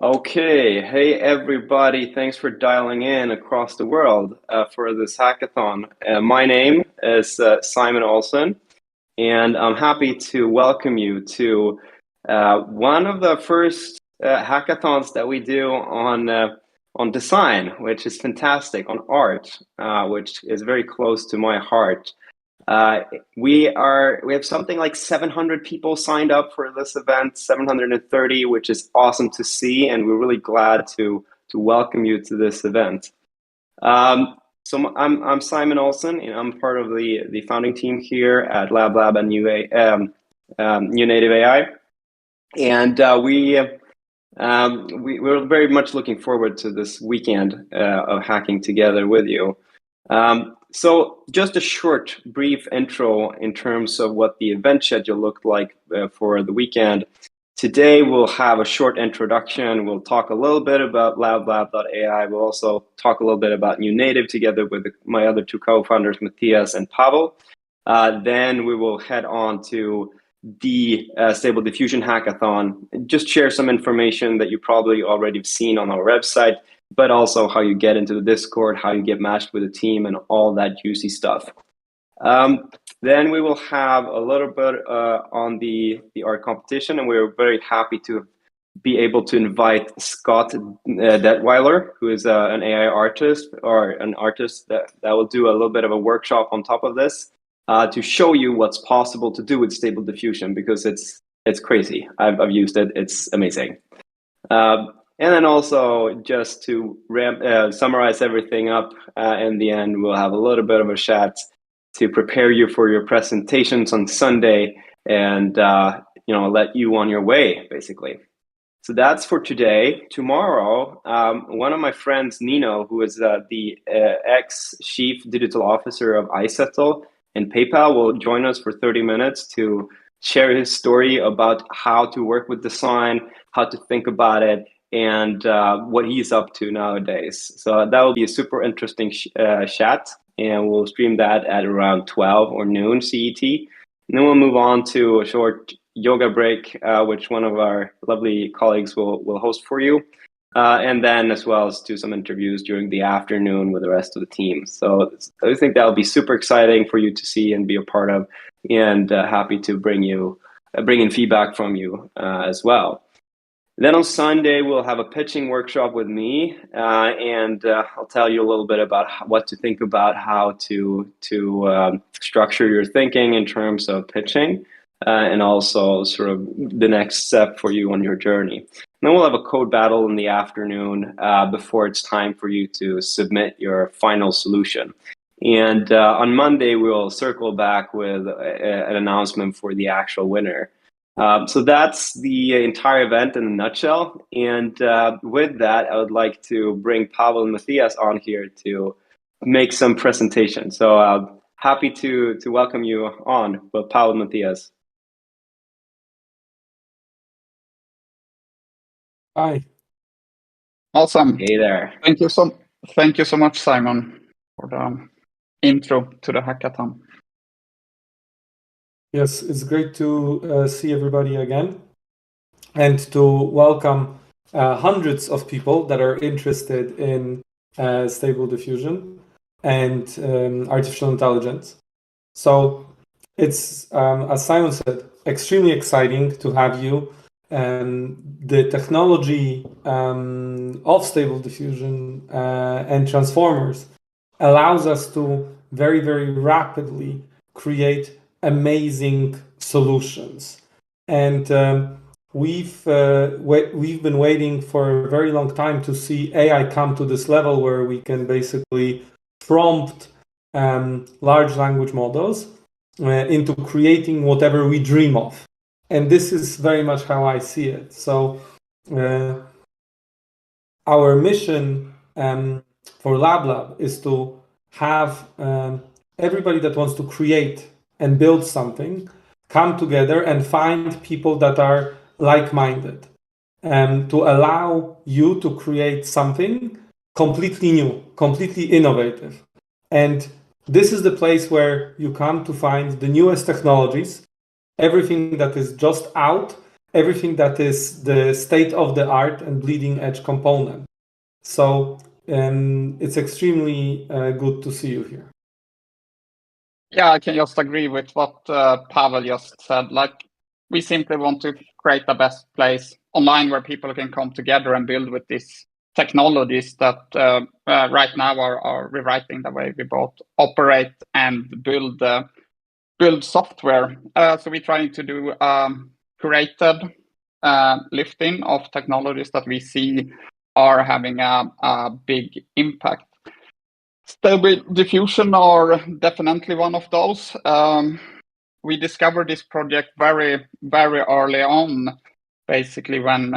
Okay, hey everybody, thanks for dialing in across the world for this hackathon. My name is Simon Olsen, and I'm happy to welcome you to one of the first hackathons that we do on design, which is fantastic, on art, which is very close to my heart. Uh, we have something like 700 people signed up for this event, 730, which is awesome to see, and we're really glad to welcome you to this event. So I'm Simon Olsen, and I'm part of the founding team here at LabLab and New Native AI, and we're very much looking forward to this weekend of hacking together with you. So just a short, brief intro in terms of what the event schedule looked like for the weekend. Today, we'll have a short introduction. We'll talk a little bit about lablab.ai. We'll also talk a little bit about New Native together with my other two co-founders, Matthias and Pavel. Then we will head on to the Stable Diffusion hackathon, just share some information that you probably already have seen on our website, but also how you get into the Discord, how you get matched with the team, and all that juicy stuff. Then we will have a little bit on the art competition, and we're very happy to be able to invite Scott Detweiler, who is an AI artist, or an artist that will do a little bit of a workshop on top of this to show you what's possible to do with Stable Diffusion, because it's crazy. I've used it. It's amazing. And then also, just to summarize everything up, in the end, we'll have a little bit of a chat to prepare you for your presentations on Sunday and let you on your way, basically. So that's for today. Tomorrow, one of my friends, Nino, who is the ex-chief digital officer of iSettle and PayPal, will join us for 30 minutes to share his story about how to work with design, how to think about it, and what he's up to nowadays. So that will be a super interesting chat, and we'll stream that at around 12 or noon CET. And then we'll move on to a short yoga break, which one of our lovely colleagues will host for you. And then as well as do some interviews during the afternoon with the rest of the team. So I think that'll be super exciting for you to see and be a part of, and happy to bring in feedback from you as well. Then on Sunday, we'll have a pitching workshop with me, and I'll tell you a little bit about what to think about, how to structure your thinking in terms of pitching, and also sort of the next step for you on your journey. And then we'll have a code battle in the afternoon before it's time for you to submit your final solution. And on Monday, we'll circle back with an announcement for the actual winner. So that's the entire event in a nutshell. And with that, I would like to bring Pavel and Matthias on here to make some presentation. So happy to welcome you on, both Pavel and Matthias. Hi. Awesome. Hey there. Thank you so much, Simon, for the intro to the hackathon. Yes, it's great to see everybody again, and to welcome hundreds of people that are interested in Stable Diffusion and artificial intelligence. So it's, as Simon said, extremely exciting to have you. The technology of Stable Diffusion and transformers allows us to very, very rapidly create amazing solutions. And we've been waiting for a very long time to see AI come to this level where we can basically prompt large language models into creating whatever we dream of. And this is very much how I see it. So our mission for LabLab is to have everybody that wants to create and build something come together and find people that are like-minded, to allow you to create something completely new, completely innovative. And this is the place where you come to find the newest technologies, everything that is just out, everything that is the state of the art and bleeding edge component. So it's extremely good to see you here. Yeah, I can just agree with what Pavel just said. Like, we simply want to create the best place online where people can come together and build with these technologies that right now are rewriting the way we both operate and build software. So we're trying to do curated lifting of technologies that we see are having a big impact. Stable diffusion are definitely one of those. We discovered this project very, very early on, basically when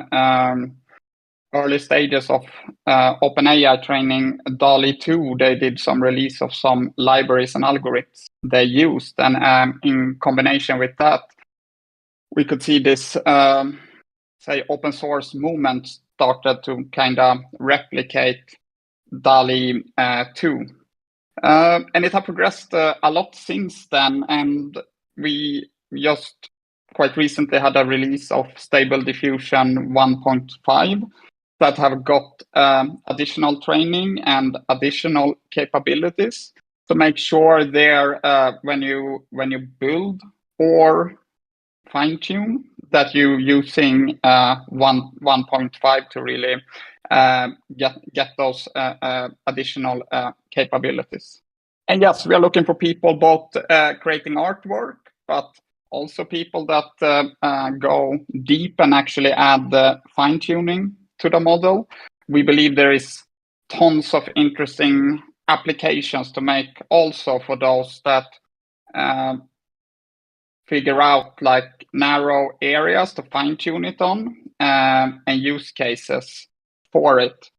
early stages of OpenAI training DALI 2, they did some release of some libraries and algorithms they used. And in combination with that, we could see this, say, open source movement started to kind of replicate DALI 2. And it has progressed a lot since then. And we just quite recently had a release of Stable Diffusion 1.5 that have got additional training and additional capabilities to make sure there when you build or fine tune that you using 1.5 to really get those additional capabilities. And yes, we are looking for people both creating artwork, but also people that go deep and actually add the fine tuning to the model. We believe there is tons of interesting applications to make also for those that figure out like narrow areas to fine tune it on and use cases for it.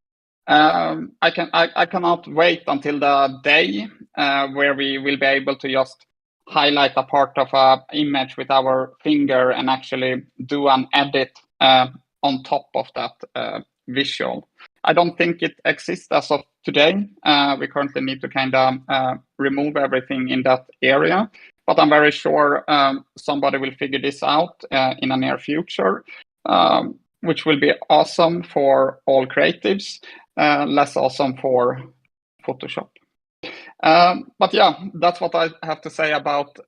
I cannot wait until the day where we will be able to just highlight a part of an image with our finger and actually do an edit on top of that visual. I don't think it exists as of today. We currently need to kind of remove everything in that area. But I'm very sure somebody will figure this out in the near future, which will be awesome for all creatives, less awesome for Photoshop. But yeah, that's what I have to say about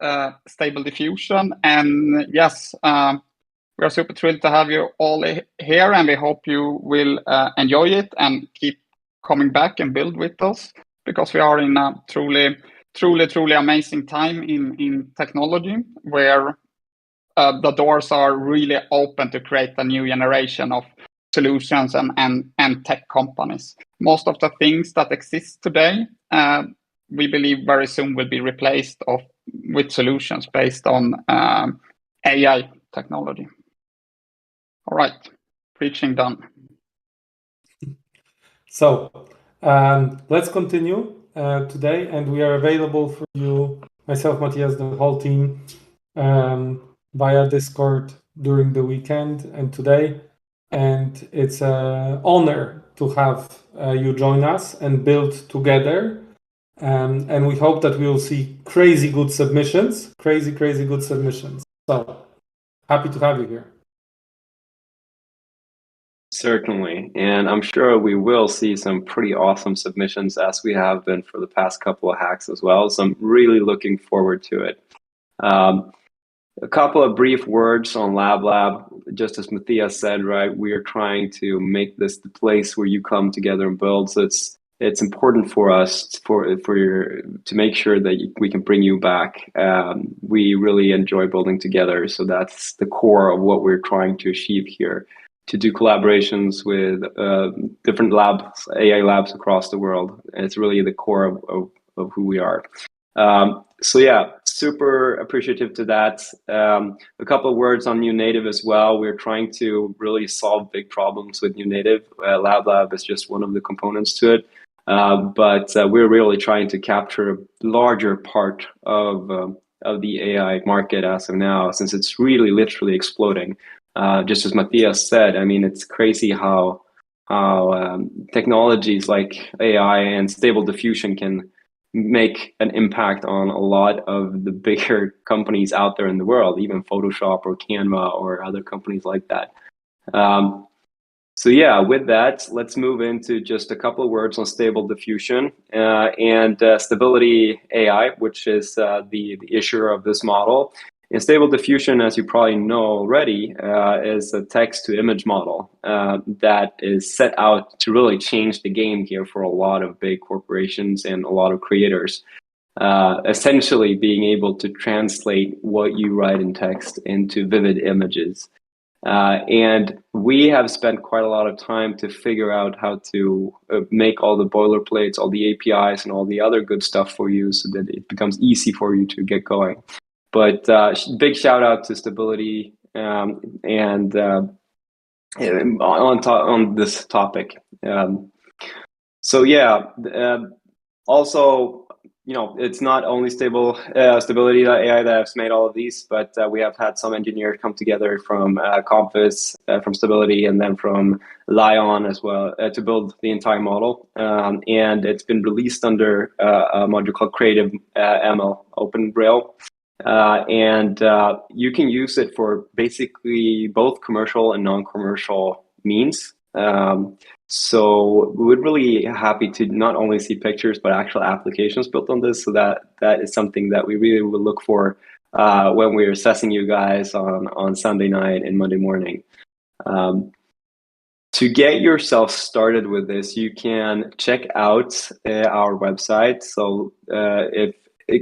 Stable Diffusion. And yes, we are super thrilled to have you all here, and we hope you will enjoy it and keep coming back and build with us, because we are in a truly amazing time in technology where the doors are really open to create a new generation of solutions and tech companies. Most of the things that exist today, we believe very soon will be replaced with solutions based on AI technology. All right, preaching done. So let's continue today, and we are available for you, myself, Matthias, the whole team, via Discord during the weekend and today. And it's an honor to have you join us and build together. And we hope that we will see crazy good submissions, crazy good submissions. So happy to have you here. Certainly, and I'm sure we will see some pretty awesome submissions, as we have been for the past couple of hacks as well. So I'm really looking forward to it. A couple of brief words on LabLab. Just as Matthias said, right, we are trying to make this the place where you come together and build. So it's important for us to make sure that we can bring you back. We really enjoy building together, so that's the core of what we're trying to achieve here. To do collaborations with different labs, AI labs across the world. And it's really the core of who we are. So yeah, super appreciative to that. A couple of words on New Native as well. We're trying to really solve big problems with New Native. LabLab is just one of the components to it. But we're really trying to capture a larger part of the AI market as of now, since it's really literally exploding. Just as Matthias said, I mean, it's crazy how technologies like AI and Stable Diffusion can make an impact on a lot of the bigger companies out there in the world, even Photoshop or Canva or other companies like that. So yeah, with that, let's move into just a couple of words on Stable Diffusion and Stability AI, which is the issuer of this model. And Stable Diffusion, as you probably know already, is a text-to-image model that is set out to really change the game here for a lot of big corporations and a lot of creators. Essentially being able to translate what you write in text into vivid images. And we have spent quite a lot of time to figure out how to make all the boilerplates, all the APIs, and all the other good stuff for you so that it becomes easy for you to get going. But big shout out to Stability and on this topic. So yeah, also, you know, it's not only Stability.ai that has made all of these, but we have had some engineers come together from Compass, from Stability, and then from Lion as well to build the entire model. And it's been released under a module called Creative ML Open Rail. And you can use it for basically both commercial and non-commercial means. So we're really happy to not only see pictures, but actual applications built on this. So that is something that we really will look for when we're assessing you guys on Sunday night and Monday morning. To get yourself started with this, you can check out our website. So if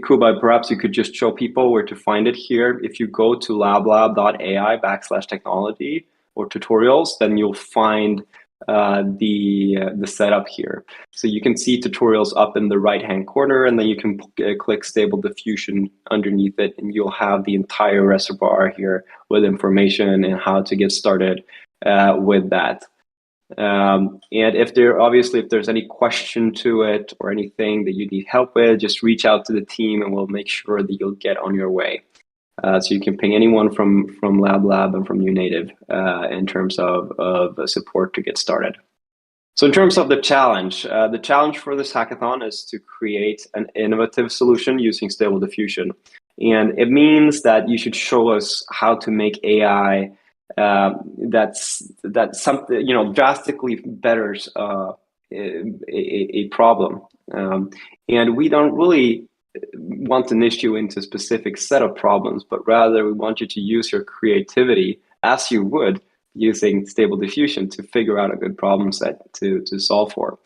Kuba, perhaps you could just show people where to find it here. If you go to lablab.ai/technology or tutorials, then you'll find the setup here. So you can see tutorials up in the right-hand corner, and then you can click Stable Diffusion underneath it, and you'll have the entire reservoir here with information and how to get started with that. And if there's any question to it or anything that you need help with, just reach out to the team and we'll make sure that you'll get on your way. So you can ping anyone from LabLab and from UNative in terms of support to get started. So in terms of the challenge for this hackathon is to create an innovative solution using Stable Diffusion. And it means that you should show us how to make AI that's something, you know, drastically betters a problem. And we don't really want to niche you into a specific set of problems, but rather we want you to use your creativity as you would using Stable Diffusion to figure out a good problem set to solve for.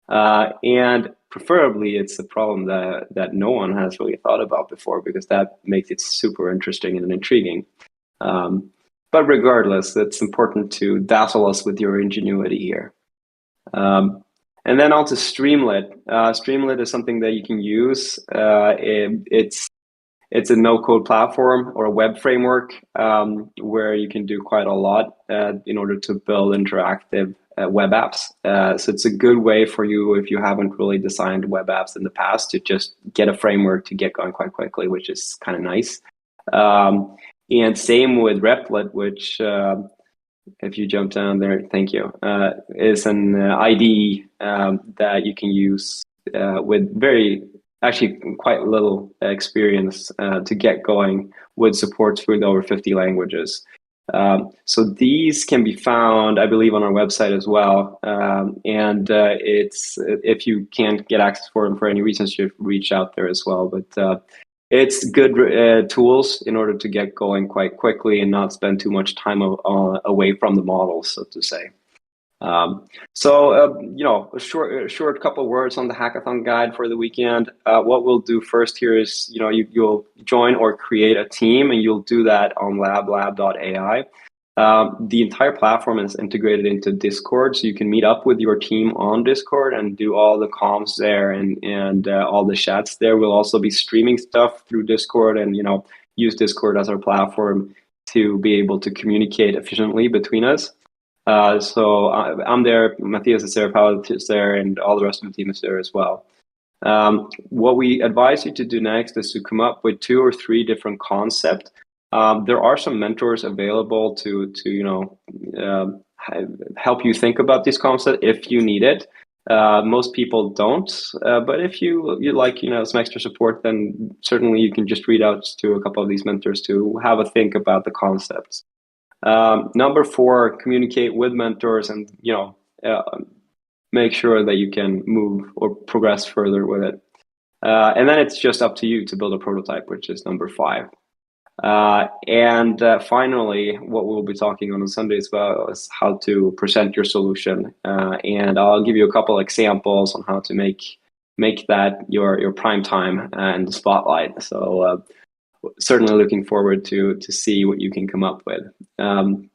And preferably it's a problem that no one has really thought about before, because that makes it super interesting and intriguing. But regardless, it's important to dazzle us with your ingenuity here. And then on to Streamlit. Streamlit is something that you can use. It's a no-code platform or a web framework where you can do quite a lot in order to build interactive web apps. So it's a good way for you, if you haven't really designed web apps in the past, to just get a framework to get going quite quickly, which is kind of nice. And same with Replit, which if you jump down there, thank you, is an IDE that you can use with actually quite little experience to get going, with supports with over 50 languages. So these can be found, I believe, on our website as well. And it's if you can't get access for them for any reasons, you reach out there as well. But it's good tools in order to get going quite quickly and not spend too much time away from the model, so to say. You know, a short couple words on the hackathon guide for the weekend. What we'll do first here is, you know, you'll join or create a team, and you'll do that on lablab.ai. The entire platform is integrated into Discord, so you can meet up with your team on Discord and do all the comms there and all the chats there. We'll also be streaming stuff through Discord, and, you know, use Discord as our platform to be able to communicate efficiently between us. So I'm there, Matthias is there, Paolo is there, and all the rest of the team is there as well. What we advise you to do next is to come up with 2 or 3 different concepts. There are some mentors available to you know, help you think about this concept if you need it. Most people don't, but if you like, some extra support, then certainly you can just reach out to a couple of these mentors to have a think about the concepts. Number 4, communicate with mentors and make sure that you can move or progress further with it. And then it's just up to you to build a prototype, which is number 5. And finally, what we'll be talking on Sunday as well is how to present your solution. And I'll give you a couple examples on how to make that your prime time and the spotlight. So certainly looking forward to see what you can come up with.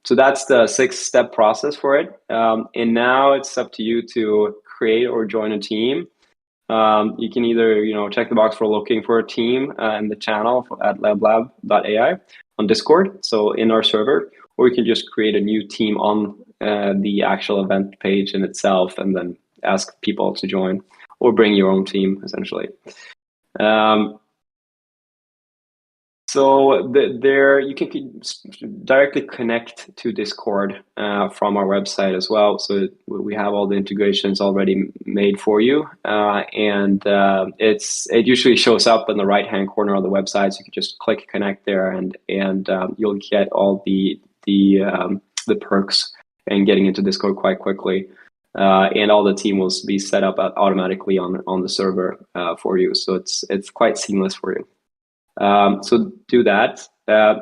So that's the 6-step process for it. And now it's up to you to create or join a team. You can either check the box for looking for a team in the channel at lablab.ai on Discord, so in our server, or you can just create a new team on the actual event page in itself and then ask people to join or bring your own team essentially. So there you can directly connect to Discord from our website as well. So we have all the integrations already made for you, and it usually shows up in the right-hand corner of the website. So you can just click connect there, and you'll get all the perks and getting into Discord quite quickly. And all the team will be set up automatically on the server for you. So it's quite seamless for you. So do that.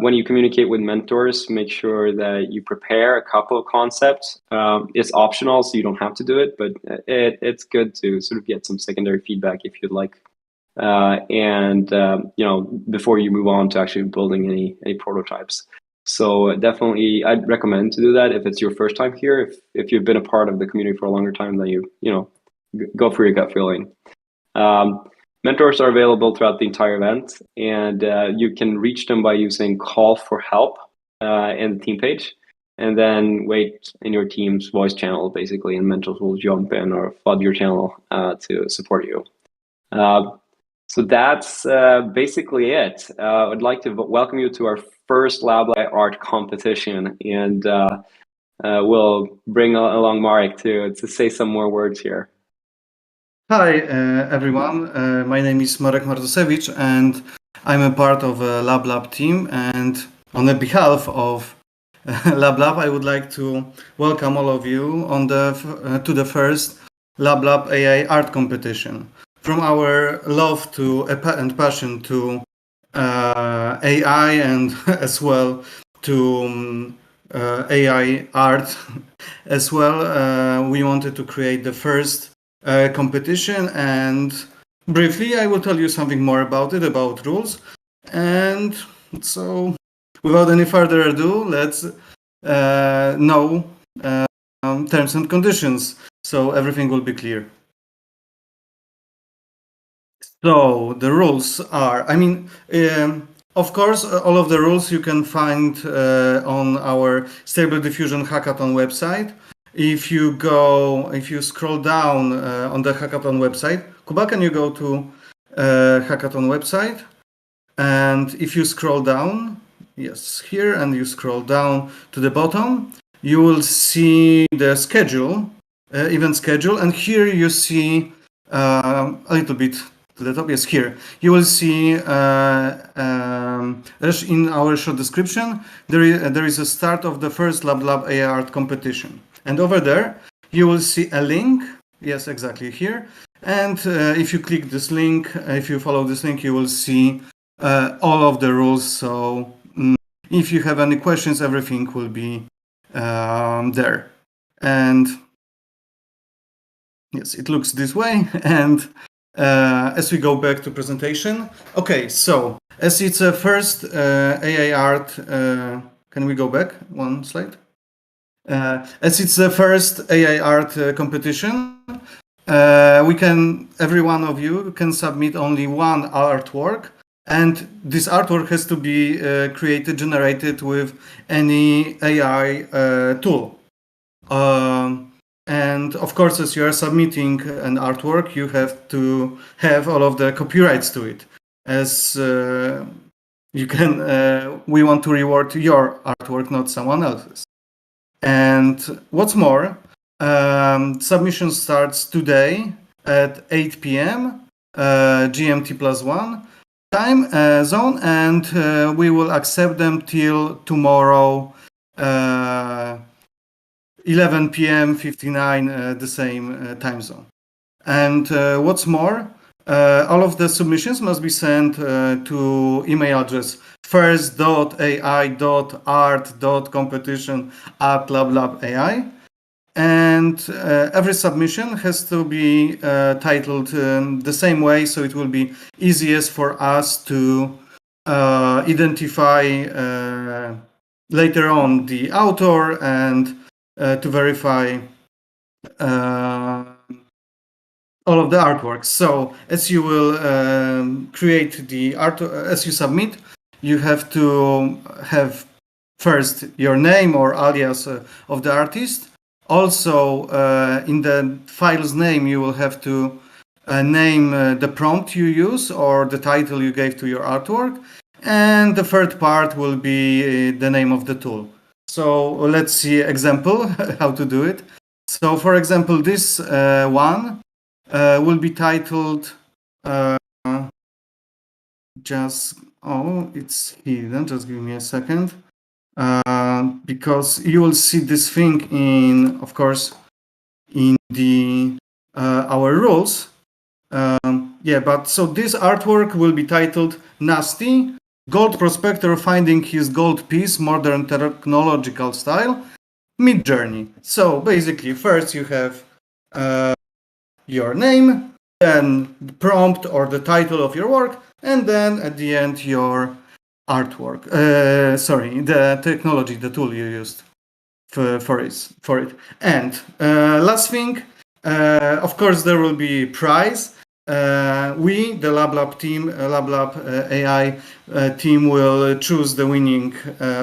When you communicate with mentors, make sure that you prepare a couple of concepts. It's optional, so you don't have to do it, but it's good to sort of get some secondary feedback if you'd like. And before you move on to actually building any prototypes. So definitely, I'd recommend to do that if it's your first time here. If you've been a part of the community for a longer time, then go for your gut feeling. Mentors are available throughout the entire event, and you can reach them by using call for help in the team page, and then wait in your team's voice channel, basically, and mentors will jump in or flood your channel to support you. So that's basically it. I'd like to welcome you to our first Lab Art competition, and we'll bring along Marek to say some more words here. Hi, everyone. My name is Marek Martusewicz, and I'm a part of a LabLab team. And on the behalf of LabLab, I would like to welcome all of you to the first LabLab AI art competition. From our love and passion to AI and as well to AI art as well, we wanted to create the first competition, and briefly I will tell you something more about it, about rules. And so without any further ado, let's know terms and conditions, so everything will be clear. So the rules are, of course, all of the rules you can find on our Stable Diffusion Hackathon website. If you scroll down on the Hackathon website, Kuba, can you go to Hackathon website? And if you scroll down, yes, here, and you scroll down to the bottom, you will see the schedule, event schedule, and here you see a little bit to the top. Yes, here you will see in our short description there is a start of the first LabLab AI art competition. And over there, you will see a link. Yes, exactly here. And if you click this link, if you follow this link, you will see all of the rules. So if you have any questions, everything will be there. And yes, it looks this way. And as we go back to presentation, okay, so as it's a first AI art, can we go back one slide? As it's the first AI art competition, every one of you can submit only one artwork, and this artwork has to be generated with any AI tool. And of course, as you are submitting an artwork, you have to have all of the copyrights to it, as we want to reward your artwork, not someone else's. And what's more, Submission starts today at 8 p.m. GMT +1 time zone, and we will accept them till tomorrow 11 p.m. 59 the same time zone. And what's more, all of the submissions must be sent to email address first.ai.art.competition@lablab.ai. And every submission has to be titled the same way, so it will be easiest for us to identify later on the author and to verify all of the artworks. So as you will create the art, as you submit, you have to have first your name or alias of the artist. Also, in the file's name, you will have to name the prompt you use or the title you gave to your artwork. And the third part will be the name of the tool. So let's see example how to do it. So for example, this one will be titled it's hidden. Just give me a second. Because you will see this thing in, of course, in the our rules. But so this artwork will be titled Nasty Gold Prospector Finding His Gold Piece, Modern Technological Style, Mid-Journey. So basically, first you have your name, then the prompt or the title of your work, and then at the end your artwork. The technology, the tool you used for it. And last thing, of course, there will be prize. We, the LabLab team, LabLab AI team, will choose the winning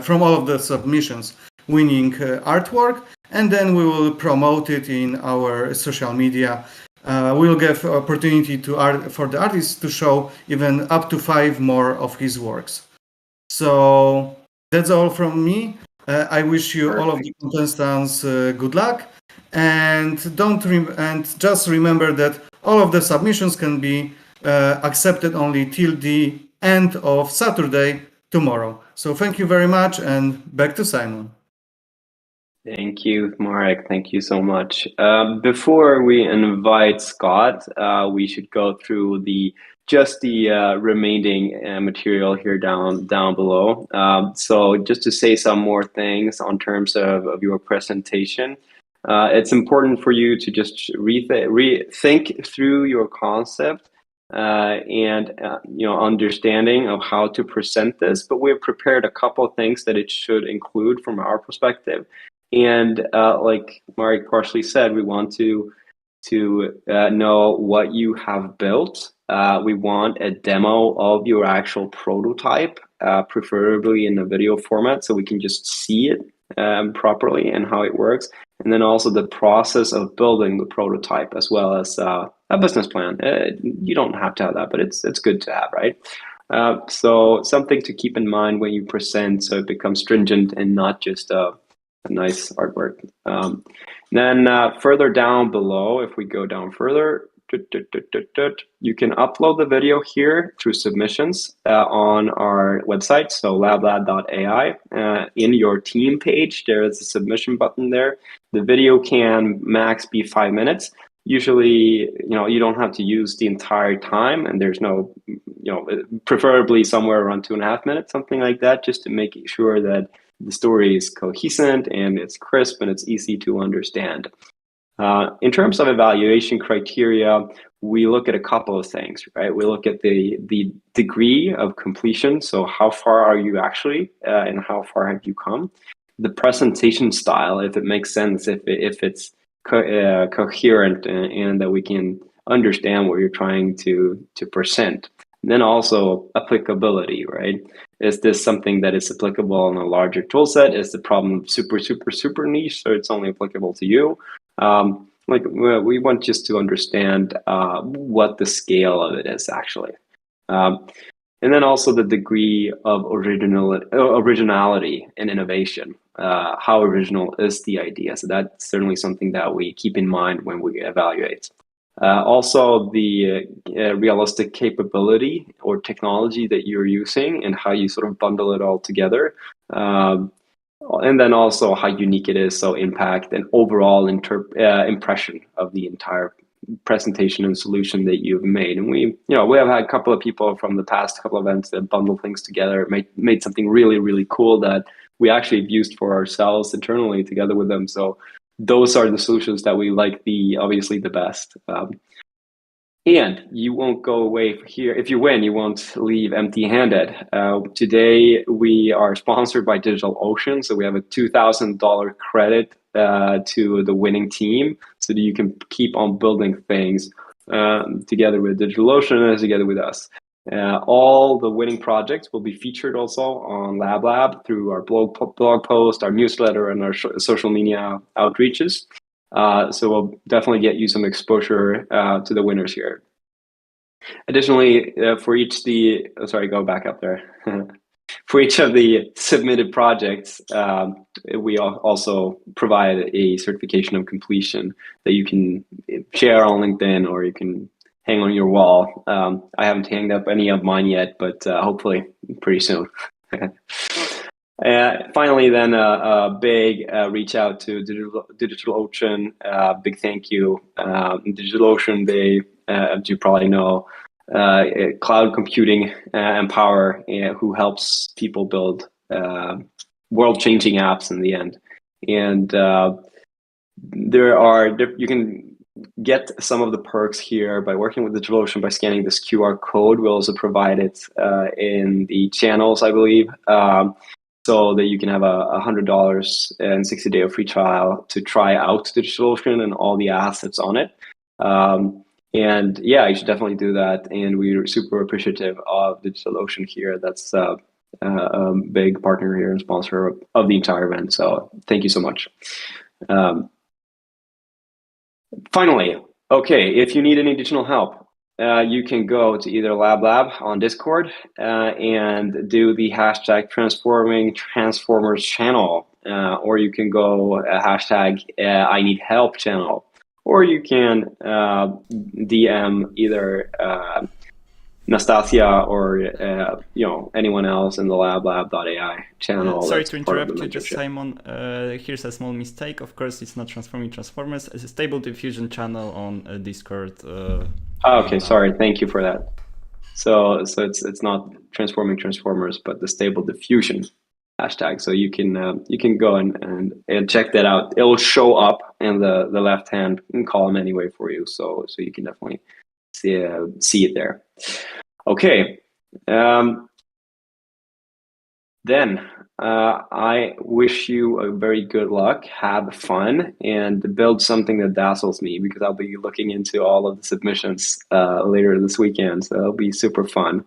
from all of the submissions, winning artwork, and then we will promote it in our social media. We will give opportunity for the artist to show even up to 5 more of his works. So that's all from me. I wish you all of the contestants good luck, and just remember that all of the submissions can be accepted only till the end of Saturday, tomorrow. So thank you very much, and back to Simon. Thank you, Marek. Thank you so much. Before we invite Scott, we should go through the remaining material here down below. So just to say some more things on terms of your presentation, it's important for you to just rethink through your concept and understanding of how to present this. But we've prepared a couple of things that it should include from our perspective. And like Marek partially said, we want to know what you have built. We want a demo of your actual prototype, preferably in a video format, so we can just see it properly and how it works. And then also the process of building the prototype, as well as a business plan. You don't have to have that, but it's good to have, right? So something to keep in mind when you present, so it becomes stringent and not just a nice artwork. Then further down below, if we go down further, you can upload the video here through submissions on our website, so lablab.ai. In your team page, there is a submission button there. The video can max be 5 minutes. Usually, you don't have to use the entire time, and there's no, preferably somewhere around 2.5 minutes, something like that, just to make sure that the story is cohesive and it's crisp and it's easy to understand. In terms of evaluation criteria, we look at a couple of things, right? We look at the degree of completion. So how far are you actually and how far have you come? The presentation style, if it makes sense, if it's coherent and that we can understand what you're trying to present. And then also applicability, right? Is this something that is applicable on a larger tool set? Is the problem super niche, so it's only applicable to you? We want just to understand what the scale of it is actually. And then also the degree of originality and innovation. How original is the idea? So that's certainly something that we keep in mind when we evaluate. Also, the realistic capability or technology that you're using and how you sort of bundle it all together. And then also how unique it is, so impact and overall impression of the entire presentation and solution that you've made. And we have had a couple of people from the past couple of events that bundle things together, made something really, really cool that we actually have used for ourselves internally together with them. So those are the solutions that we like obviously the best. And you won't go away here. If you win, you won't leave empty-handed. Today, we are sponsored by DigitalOcean. So we have a $2,000 credit to the winning team so that you can keep on building things together with DigitalOcean and together with us. All the winning projects will be featured also on LabLab through our blog post, our newsletter, and our social media outreaches. So we'll definitely get you some exposure to the winners here. Additionally, for each go back up there. For each of the submitted projects, we also provide a certification of completion that you can share on LinkedIn or you can hang on your wall. I haven't hanged up any of mine yet, but hopefully pretty soon. Finally, then a big reach out to DigitalOcean. Big thank you. DigitalOcean, they, as you probably know, cloud computing and power, who helps people build world-changing apps in the end. And you can get some of the perks here by working with DigitalOcean by scanning this QR code. We also provide it in the channels, I believe. So that you can have a $100 and 60-day of free trial to try out DigitalOcean and all the assets on it. And yeah, you should definitely do that. And we're super appreciative of DigitalOcean here. That's a big partner here and sponsor of the entire event. So thank you so much. Finally, okay, if you need any additional help, you can go to either LabLab on Discord and do the hashtag transforming transformers channel, or you can go hashtag I need help channel, or you can DM either Nastasia or anyone else in the lablab.ai channel. Sorry to interrupt you, just Simon. Here's a small mistake. Of course, it's not transforming transformers. It's a Stable Diffusion channel on Discord. Okay, sorry. Thank you for that. So it's not transforming transformers, but the Stable Diffusion hashtag. So you can go and check that out. It'll show up in the left hand column anyway for you. So you can definitely see it there. Okay. Then I wish you a very good luck, have fun, and build something that dazzles me, because I'll be looking into all of the submissions later this weekend. So it'll be super fun.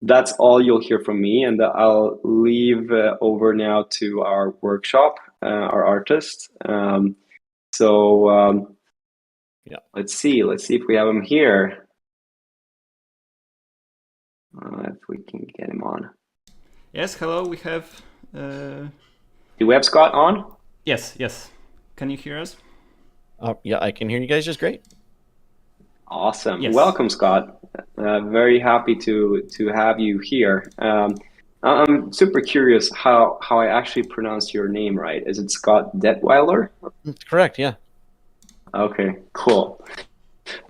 That's all you'll hear from me, and I'll leave over now to our workshop, our artist. Yeah. Let's see if we have him here. If we can get him on. Yes, hello, we have... Do we have Scott on? Yes. Can you hear us? Yeah, I can hear you guys just great. Awesome. Yes. Welcome, Scott. Very happy to have you here. I'm super curious how I actually pronounce your name right. Is it Scott Detweiler? Correct, yeah. Okay, cool.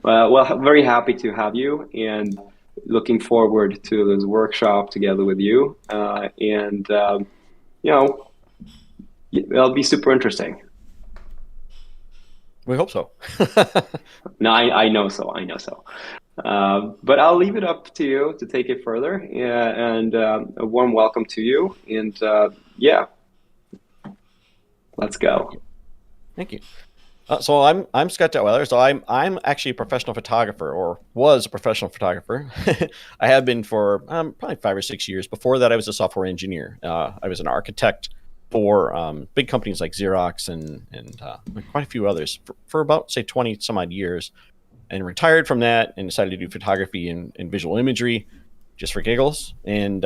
Well, very happy to have you, and looking forward to this workshop together with you. It'll be super interesting. We hope so. No, I know so. But I'll leave it up to you to take it further. And a warm welcome to you. And let's go. Thank you. So I'm Scott Detweiler. So I'm actually a professional photographer, or was a professional photographer. I have been for probably 5 or 6 years. Before that, I was a software engineer. I was an architect for big companies like Xerox and quite a few others for about, say, 20 some odd years, and retired from that and decided to do photography and visual imagery. just for giggles. And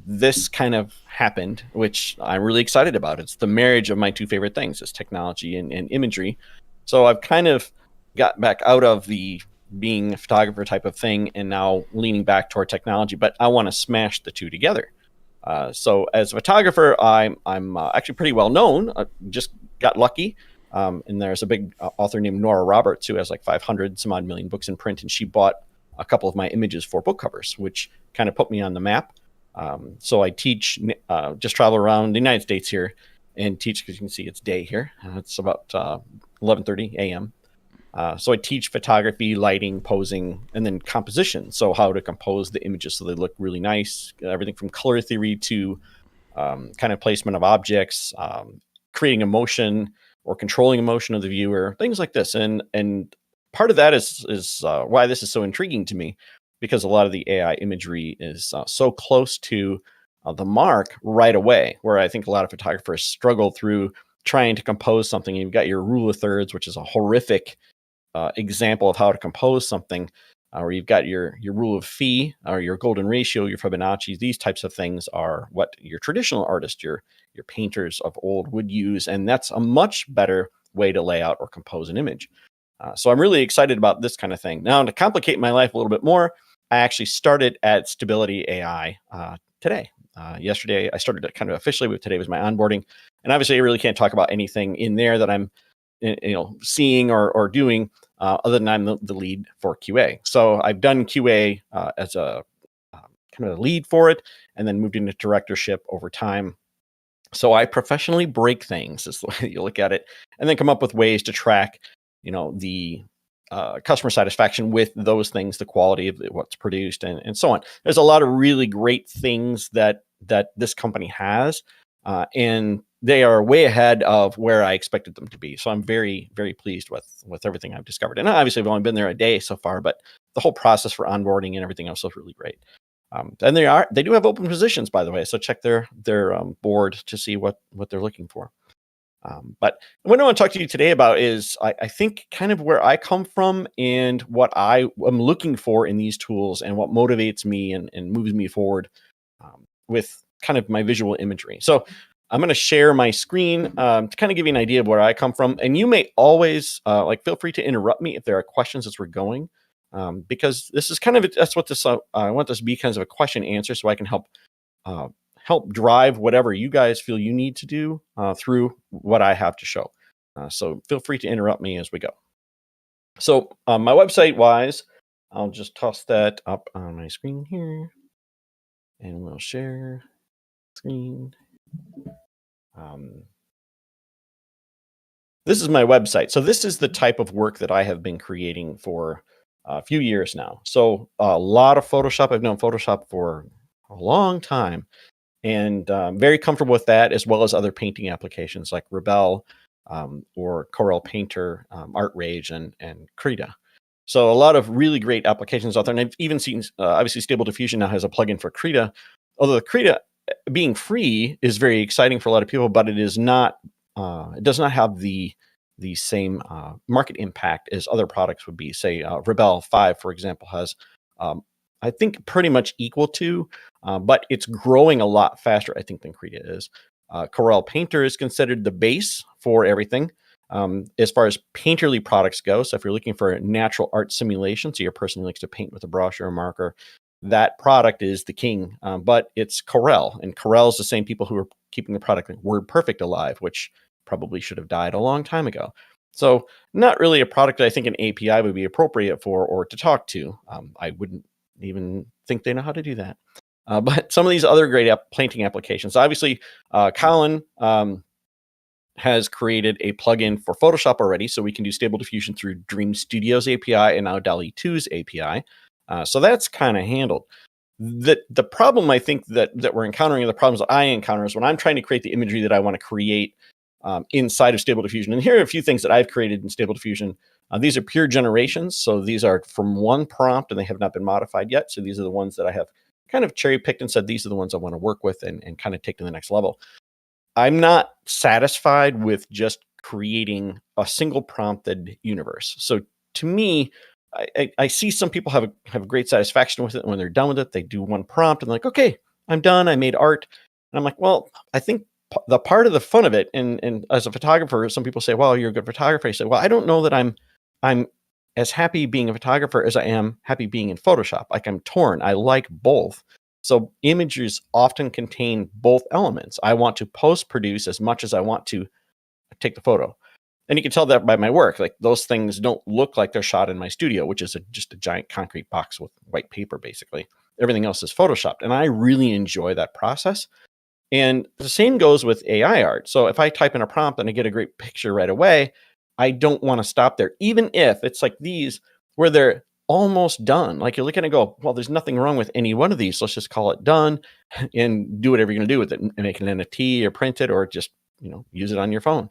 this kind of happened, which I'm really excited about. It's the marriage of my two favorite things, is technology and imagery. So I've kind of got back out of the being a photographer type of thing and now leaning back toward technology, but I want to smash the two together. So as a photographer, I'm actually pretty well known. I just got lucky. And there's a big author named Nora Roberts who has like 500 some odd million books in print, and she bought a couple of my images for book covers, which kind of put me on the map. So I teach, just travel around the United States here and teach, because you can see it's day here. It's about 11:30 a.m. So I teach photography, lighting, posing, and then composition. So how to compose the images so they look really nice, everything from color theory to kind of placement of objects, creating emotion or controlling emotion of the viewer, things like this. And part of that is why this is so intriguing to me, because a lot of the AI imagery is so close to the mark right away, where I think a lot of photographers struggle through trying to compose something. You've got your rule of thirds, which is a horrific example of how to compose something, or you've got your rule of phi, or your golden ratio, your Fibonacci. These types of things are what your traditional artists, your painters of old would use, and that's a much better way to lay out or compose an image. So I'm really excited about this kind of thing. Now, to complicate my life a little bit more, I actually started at Stability AI today. Yesterday, I started it kind of officially, but today was my onboarding. And obviously, I really can't talk about anything in there that I'm seeing or doing, other than I'm the lead for QA. So I've done QA as a kind of a lead for it, and then moved into directorship over time. So I professionally break things, is the way you look at it, and then come up with ways to track, the customer satisfaction with those things, the quality of what's produced, and so on. There's a lot of really great things that this company has, and they are way ahead of where I expected them to be. So I'm very, very pleased with everything I've discovered. And obviously, I've only been there a day so far, but the whole process for onboarding and everything else is really great. And they do have open positions, by the way. So check their board to see what they're looking for. But what I want to talk to you today about is, I think, kind of where I come from and what I am looking for in these tools, and what motivates me and moves me forward with kind of my visual imagery. So I'm going to share my screen to kind of give you an idea of where I come from. And you may always feel free to interrupt me if there are questions as we're going. Because this is kind of, that's what this, I want this to be kind of a question answer, so I can help drive whatever you guys feel you need to do through what I have to show. So feel free to interrupt me as we go. So my website wise, I'll just toss that up on my screen here, and we'll share screen. This is my website. So this is the type of work that I have been creating for a few years now. So a lot of Photoshop. I've known Photoshop for a long time, and very comfortable with that, as well as other painting applications like Rebel or Corel Painter, Art Rage, and Krita. So a lot of really great applications out there. And I've even seen, obviously, Stable Diffusion now has a plugin for Krita. Although Krita, being free, is very exciting for a lot of people, but it is not. It does not have the same market impact as other products would be. Say Rebel 5, for example, has I think pretty much equal to, but it's growing a lot faster, I think, than Krita is. Corel Painter is considered the base for everything as far as painterly products go. So if you're looking for a natural art simulation, so your person likes to paint with a brush or a marker, that product is the king. But it's Corel, and Corel is the same people who are keeping the product like WordPerfect alive, which probably should have died a long time ago. So not really a product that I think an API would be appropriate for or to talk to. I wouldn't even think they know how to do that. But some of these other great painting applications, obviously, Colin has created a plugin for Photoshop already, so we can do Stable Diffusion through Dream Studio's API and now DALL-E 2's API. So that's kind of handled. The problem I think that we're encountering, and the problems that I encounter, is when I'm trying to create the imagery that I want to create inside of Stable Diffusion. And here are a few things that I've created in Stable Diffusion. These are pure generations. So these are from one prompt, and they have not been modified yet. So these are the ones that I have kind of cherry picked and said, these are the ones I want to work with and kind of take to the next level. I'm not satisfied with just creating a single prompted universe. So to me, I see some people have great satisfaction with it. And when they're done with it, they do one prompt and they're like, okay, I'm done. I made art. And I'm like, well, I think the part of the fun of it, and as a photographer, some people say, well, you're a good photographer. I say, well, I don't know that I'm as happy being a photographer as I am happy being in Photoshop. Like, I'm torn. I like both. So images often contain both elements. I want to post produce as much as I want to take the photo. And you can tell that by my work. Like, those things don't look like they're shot in my studio, which is just a giant concrete box with white paper, basically. Everything else is Photoshopped. And I really enjoy that process. And the same goes with AI art. So if I type in a prompt and I get a great picture right away, I don't want to stop there, even if it's like these where they're almost done. Like, you look at it and go, well, there's nothing wrong with any one of these. Let's just call it done and do whatever you're going to do with it, and make an NFT or print it, or just, use it on your phone.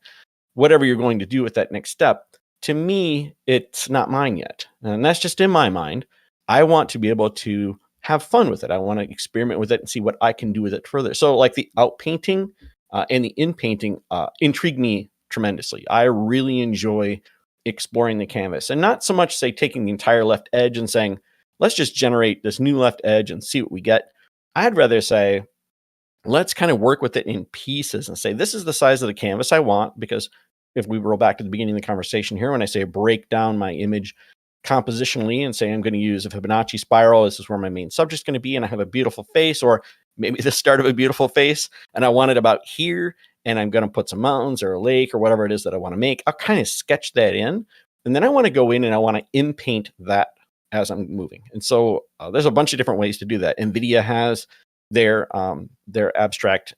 Whatever you're going to do with that next step, to me, it's not mine yet. And that's just in my mind. I want to be able to have fun with it. I want to experiment with it and see what I can do with it further. So like the outpainting and the inpainting intrigue me tremendously. I really enjoy exploring the canvas, and not so much, say, taking the entire left edge and saying, let's just generate this new left edge and see what we get. I'd rather say, let's kind of work with it in pieces and say, this is the size of the canvas I want. Because if we roll back to the beginning of the conversation here, when I say break down my image compositionally and say I'm going to use a Fibonacci spiral, this is where my main subject's going to be, and I have a beautiful face, or maybe the start of a beautiful face, and I want it about here, and I'm going to put some mountains or a lake or whatever it is that I want to make, I'll kind of sketch that in. And then I want to go in and I want to inpaint that as I'm moving. And so there's a bunch of different ways to do that. NVIDIA has their abstract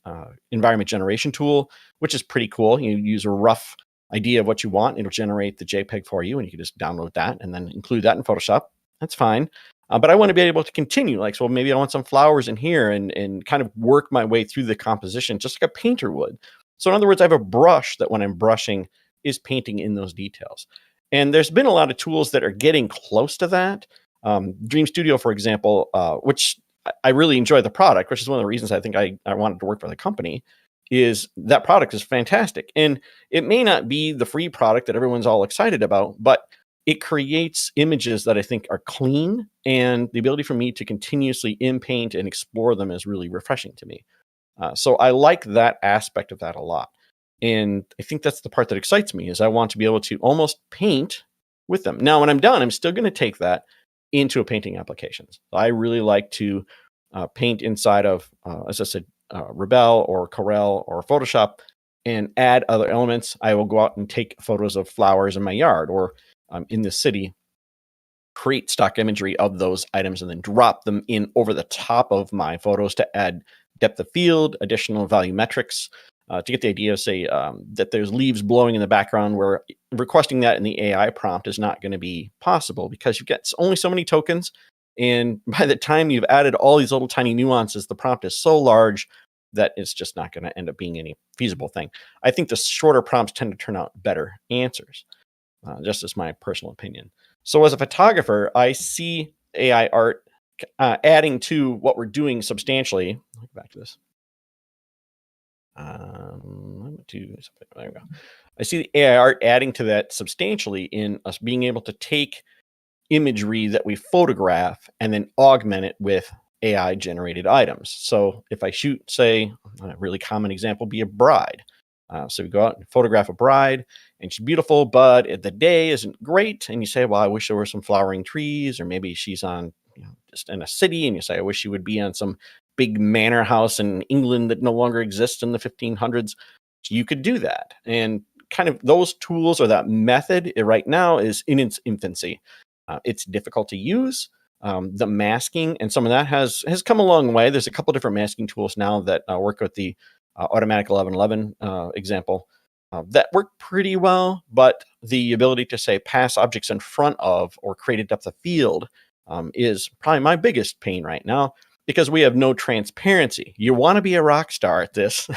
environment generation tool, which is pretty cool. You use a rough idea of what you want, it'll generate the JPEG for you, and you can just download that and then include that in Photoshop. That's fine. But I want to be able to continue, like, so maybe I want some flowers in here, and kind of work my way through the composition just like a painter would. So in other words, I have a brush that when I'm brushing is painting in those details. And there's been a lot of tools that are getting close to that. Dream Studio, for example, which I really enjoy the product, which is one of the reasons I think I wanted to work for the company, is that product is fantastic. And it may not be the free product that everyone's all excited about, but it creates images that I think are clean, and the ability for me to continuously inpaint and explore them is really refreshing to me. So I like that aspect of that a lot. And I think that's the part that excites me, is I want to be able to almost paint with them. Now, when I'm done, I'm still going to take that into a painting application. I really like to paint inside of, as I said, Rebel or Corel or Photoshop, and add other elements. I will go out and take photos of flowers in my yard or in the city, create stock imagery of those items, and then drop them in over the top of my photos to add depth of field, additional volumetrics, to get the idea of, say, that there's leaves blowing in the background, where requesting that in the AI prompt is not going to be possible because you've got only so many tokens. And by the time you've added all these little tiny nuances, the prompt is so large that it's just not going to end up being any feasible thing. I think the shorter prompts tend to turn out better answers, just as my personal opinion. So as a photographer, I see AI art adding to what we're doing substantially. I'll go back to this. There we go. I see the AI art adding to that substantially in us being able to take imagery that we photograph and then augment it with AI generated items. So if I shoot, say, a really common example be a bride. So we go out and photograph a bride, and she's beautiful, but the day isn't great. And you say, well, I wish there were some flowering trees, or maybe she's on, just in a city, and you say, I wish she would be on some big manor house in England that no longer exists in the 1500s. You could do that. And kind of those tools, or that method right now, is in its infancy. It's difficult to use. The masking and some of that has come a long way. There's a couple different masking tools now that work with the automatic 1111 example that work pretty well, but the ability to, say, pass objects in front of or create a depth of field is probably my biggest pain right now, because we have no transparency. You want to be a rock star at this.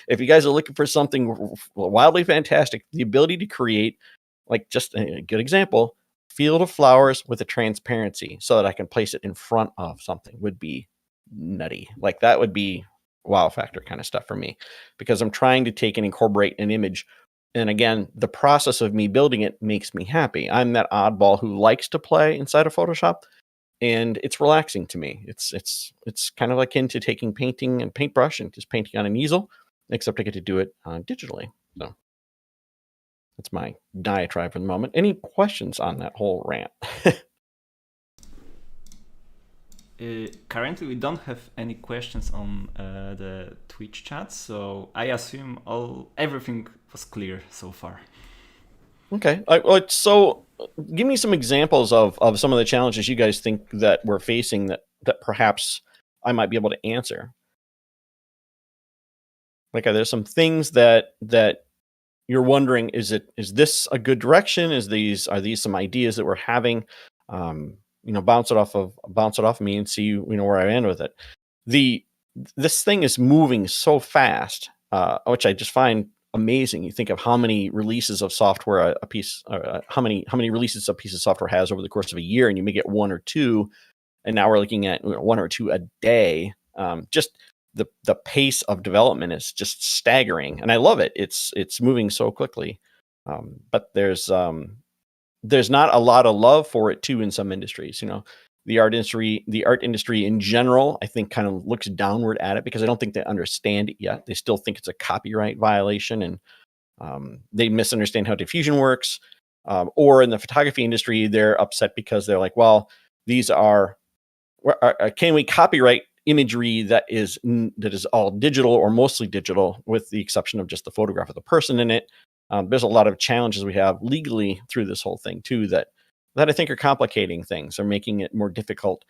If you guys are looking for something wildly fantastic, the ability to create, like, just a good example, field of flowers with a transparency so that I can place it in front of something would be nutty. Like, that would be wow factor kind of stuff for me, because I'm trying to take and incorporate an image And again, the process of me building it makes me happy. I'm that oddball who likes to play inside of Photoshop, and it's relaxing to me. It's kind of akin to taking painting and paintbrush and just painting on an easel, except I get to do it digitally. So that's my diatribe for the moment. Any questions on that whole rant? Currently, we don't have any questions on the Twitch chat, so I assume everything was clear so far. Okay. So give me some examples of some of the challenges you guys think that we're facing that perhaps I might be able to answer. Like, are there some things that you're wondering, is this a good direction? Are these some ideas that we're having? Bounce it off of me and see, where I end with it. This thing is moving so fast, which I just find amazing. You think of how many releases of software how many releases a piece of software has over the course of a year, and you may get one or two, and now we're looking at one or two a day. Just the pace of development is just staggering, and I love it. It's moving so quickly, but there's not a lot of love for it too in some industries. The art industry in general, I think, kind of looks downward at it because I don't think they understand it yet. They still think it's a copyright violation, and they misunderstand how diffusion works. Or in the photography industry, they're upset because they're like, well, can we copyright imagery that is all digital or mostly digital, with the exception of just the photograph of the person in it? There's a lot of challenges we have legally through this whole thing too that I think are complicating things, or making it more difficult.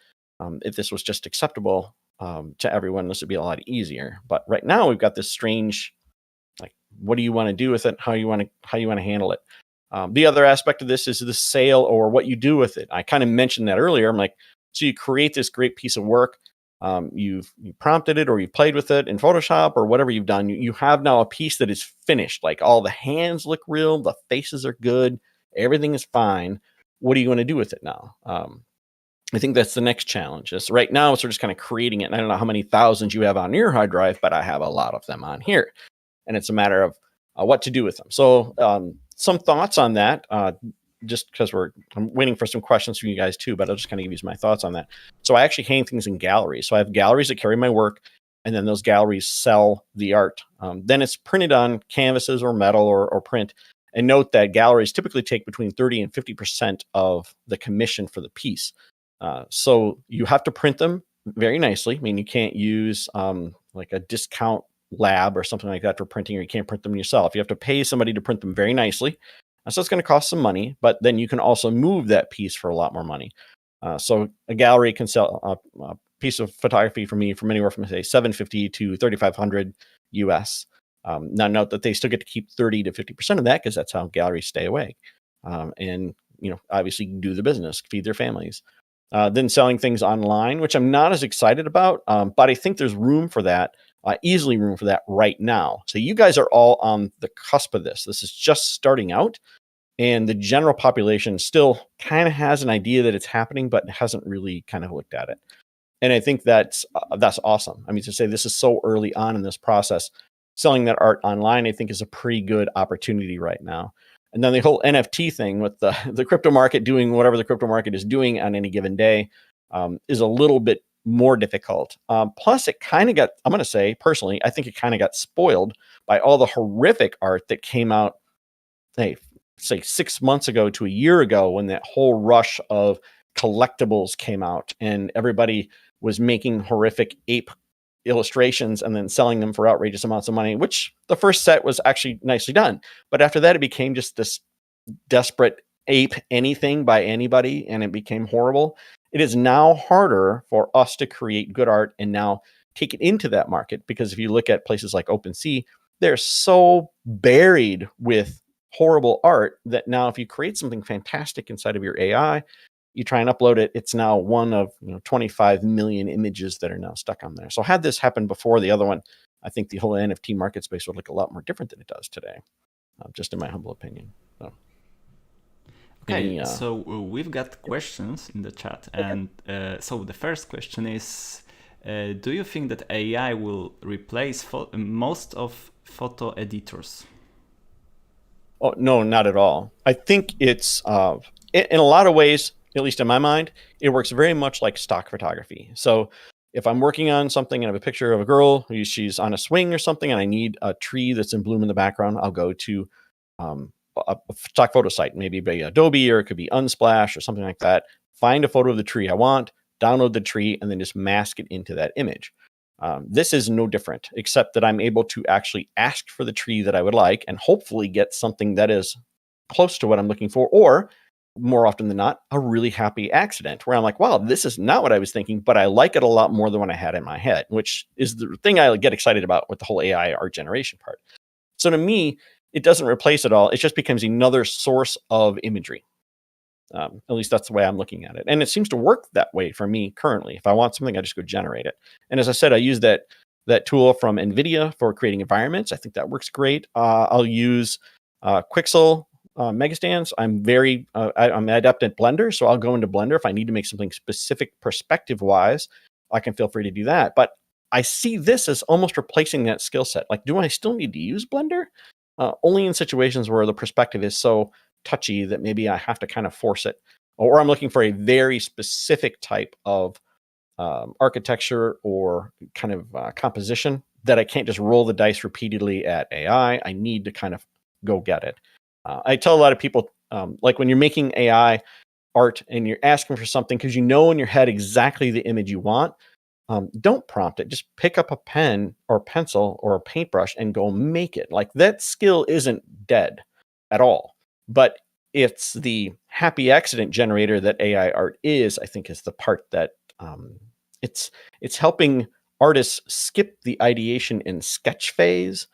If this was just acceptable to everyone, this would be a lot easier. But right now we've got this strange, like, what do you want to do with it? How you want to handle it? The other aspect of this is the sale, or what you do with it. I kind of mentioned that earlier. I'm like, so you create this great piece of work. You prompted it, or you've played with it in Photoshop, or whatever you've done. You have now a piece that is finished. Like, all the hands look real, the faces are good, everything is fine. What are you going to do with it now? I think that's the next challenge. Is right now, so we're just kind of creating it. And I don't know how many thousands you have on your hard drive, but I have a lot of them on here, and it's a matter of what to do with them. So some thoughts on that. Just because I'm waiting for some questions from you guys too, but I'll just kind of give you my thoughts on that. So I actually hang things in galleries. So I have galleries that carry my work, and then those galleries sell the art. Then it's printed on canvases or metal or print. And note that galleries typically take between 30 and 50% of the commission for the piece. So you have to print them very nicely. I mean, you can't use like a discount lab or something like that for printing, or you can't print them yourself. You have to pay somebody to print them very nicely. So it's going to cost some money, but then you can also move that piece for a lot more money. So a gallery can sell a piece of photography for me from anywhere from, say, $750 to $3,500 US. Now note that they still get to keep 30 to 50% of that, because that's how galleries stay awake. And obviously do the business, feed their families. Then selling things online, which I'm not as excited about, but I think there's room for that. Easily room for that right now. So you guys are all on the cusp of this. This is just starting out, and the general population still kind of has an idea that it's happening, but hasn't really kind of looked at it. And I think that's awesome. I mean, to say this is so early on in this process, selling that art online, I think, is a pretty good opportunity right now. And then the whole NFT thing with the crypto market doing whatever the crypto market is doing on any given day is a little bit more difficult. Plus, it kind of got, I'm going to say personally, I think it kind of got spoiled by all the horrific art that came out, say 6 months ago to a year ago, when that whole rush of collectibles came out and everybody was making horrific ape illustrations and then selling them for outrageous amounts of money, which the first set was actually nicely done. But after that, it became just this desperate ape anything by anybody, and it became horrible. It is now harder for us to create good art and now take it into that market, because if you look at places like OpenSea, they're so buried with horrible art that now if you create something fantastic inside of your AI, you try and upload it, it's now one of 25 million images that are now stuck on there. So had this happened before the other one, I think the whole NFT market space would look a lot more different than it does today, just in my humble opinion. So. Okay, so we've got questions in the chat, and so the first question is, do you think that AI will replace most of photo editors? Oh, no, not at all. I think it's, in a lot of ways, at least in my mind, it works very much like stock photography. So if I'm working on something and I have a picture of a girl, she's on a swing or something, and I need a tree that's in bloom in the background, I'll go to a stock photo site, maybe by Adobe, or it could be Unsplash or something like that. Find a photo of the tree I want, download the tree, and then just mask it into that image. This is no different, except that I'm able to actually ask for the tree that I would like and hopefully get something that is close to what I'm looking for, or more often than not, a really happy accident where I'm like, wow, this is not what I was thinking, but I like it a lot more than what I had in my head, which is the thing I get excited about with the whole AI art generation part. So to me, it doesn't replace it all. It just becomes another source of imagery. At least that's the way I'm looking at it. And it seems to work that way for me currently. If I want something, I just go generate it. And as I said, I use that tool from NVIDIA for creating environments. I think that works great. I'll use Quixel Megastands. I'm adept at Blender, so I'll go into Blender. If I need to make something specific perspective-wise, I can feel free to do that. But I see this as almost replacing that skill set. Like, do I still need to use Blender? Only in situations where the perspective is so touchy that maybe I have to kind of force it, or I'm looking for a very specific type of architecture or kind of composition that I can't just roll the dice repeatedly at AI. I need to kind of go get it. I tell a lot of people, like when you're making AI art and you're asking for something because you know in your head exactly the image you want, don't prompt it. Just pick up a pen or pencil or a paintbrush and go make it. Like, that skill isn't dead at all. But it's the happy accident generator that AI art is, I think, is the part that it's helping artists skip the ideation and sketch phase.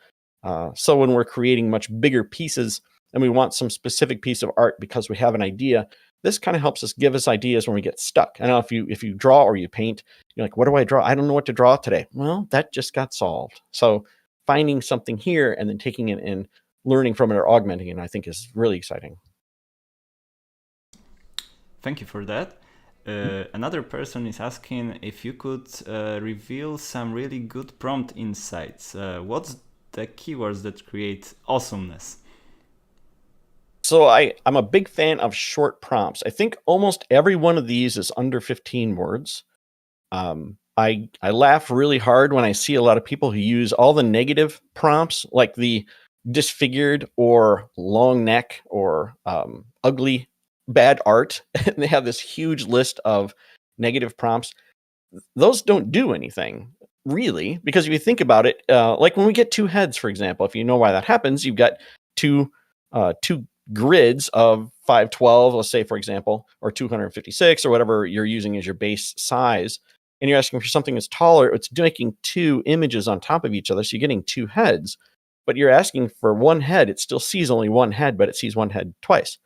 So when we're creating much bigger pieces and we want some specific piece of art because we have an idea, this kind of helps us give us ideas when we get stuck. I know if you draw or you paint, you're like, what do I draw? I don't know what to draw today. Well, that just got solved. So finding something here and then taking it and learning from it or augmenting it, I think, is really exciting. Thank you for that. Another person is asking if you could reveal some really good prompt insights. What's the keywords that create awesomeness? So I'm a big fan of short prompts. I think almost every one of these is under 15 words. I laugh really hard when I see a lot of people who use all the negative prompts, like the disfigured or long neck or ugly bad art. And they have this huge list of negative prompts. Those don't do anything, really, because if you think about it, like when we get two heads, for example, if you know why that happens, you've got two grids of 512, let's say, for example, or 256 or whatever you're using as your base size, and you're asking for something that's taller. It's making two images on top of each other, so you're getting two heads, but you're asking for one head. It still sees only one head, but it sees one head twice.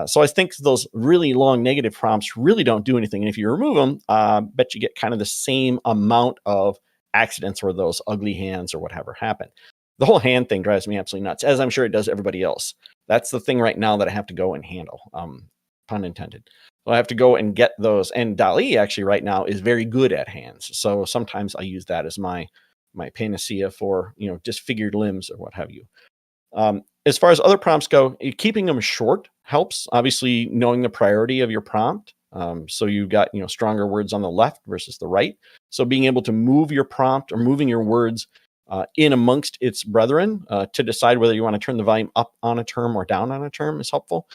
So I think those really long negative prompts really don't do anything. And if you remove them, bet you get kind of the same amount of accidents where those ugly hands or whatever happen. The whole hand thing drives me absolutely nuts, as I'm sure it does everybody else. That's the thing right now that I have to go and handle, pun intended. So I have to go and get those. And DALL-E actually right now is very good at hands. So sometimes I use that as my panacea for, disfigured limbs or what have you. As far as other prompts go, keeping them short helps. Obviously, knowing the priority of your prompt. So you've got, stronger words on the left versus the right. So being able to move your prompt or moving your words in amongst its brethren to decide whether you want to turn the volume up on a term or down on a term is helpful.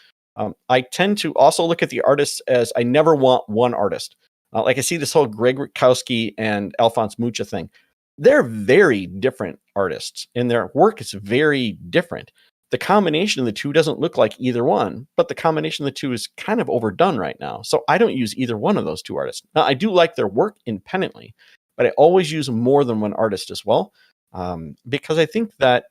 I tend to also look at the artists as I never want one artist. Like I see this whole Greg Rutkowski and Alphonse Mucha thing. They're very different artists and their work is very different. The combination of the two doesn't look like either one, but the combination of the two is kind of overdone right now. So I don't use either one of those two artists. Now, I do like their work independently, but I always use more than one artist as well, because I think that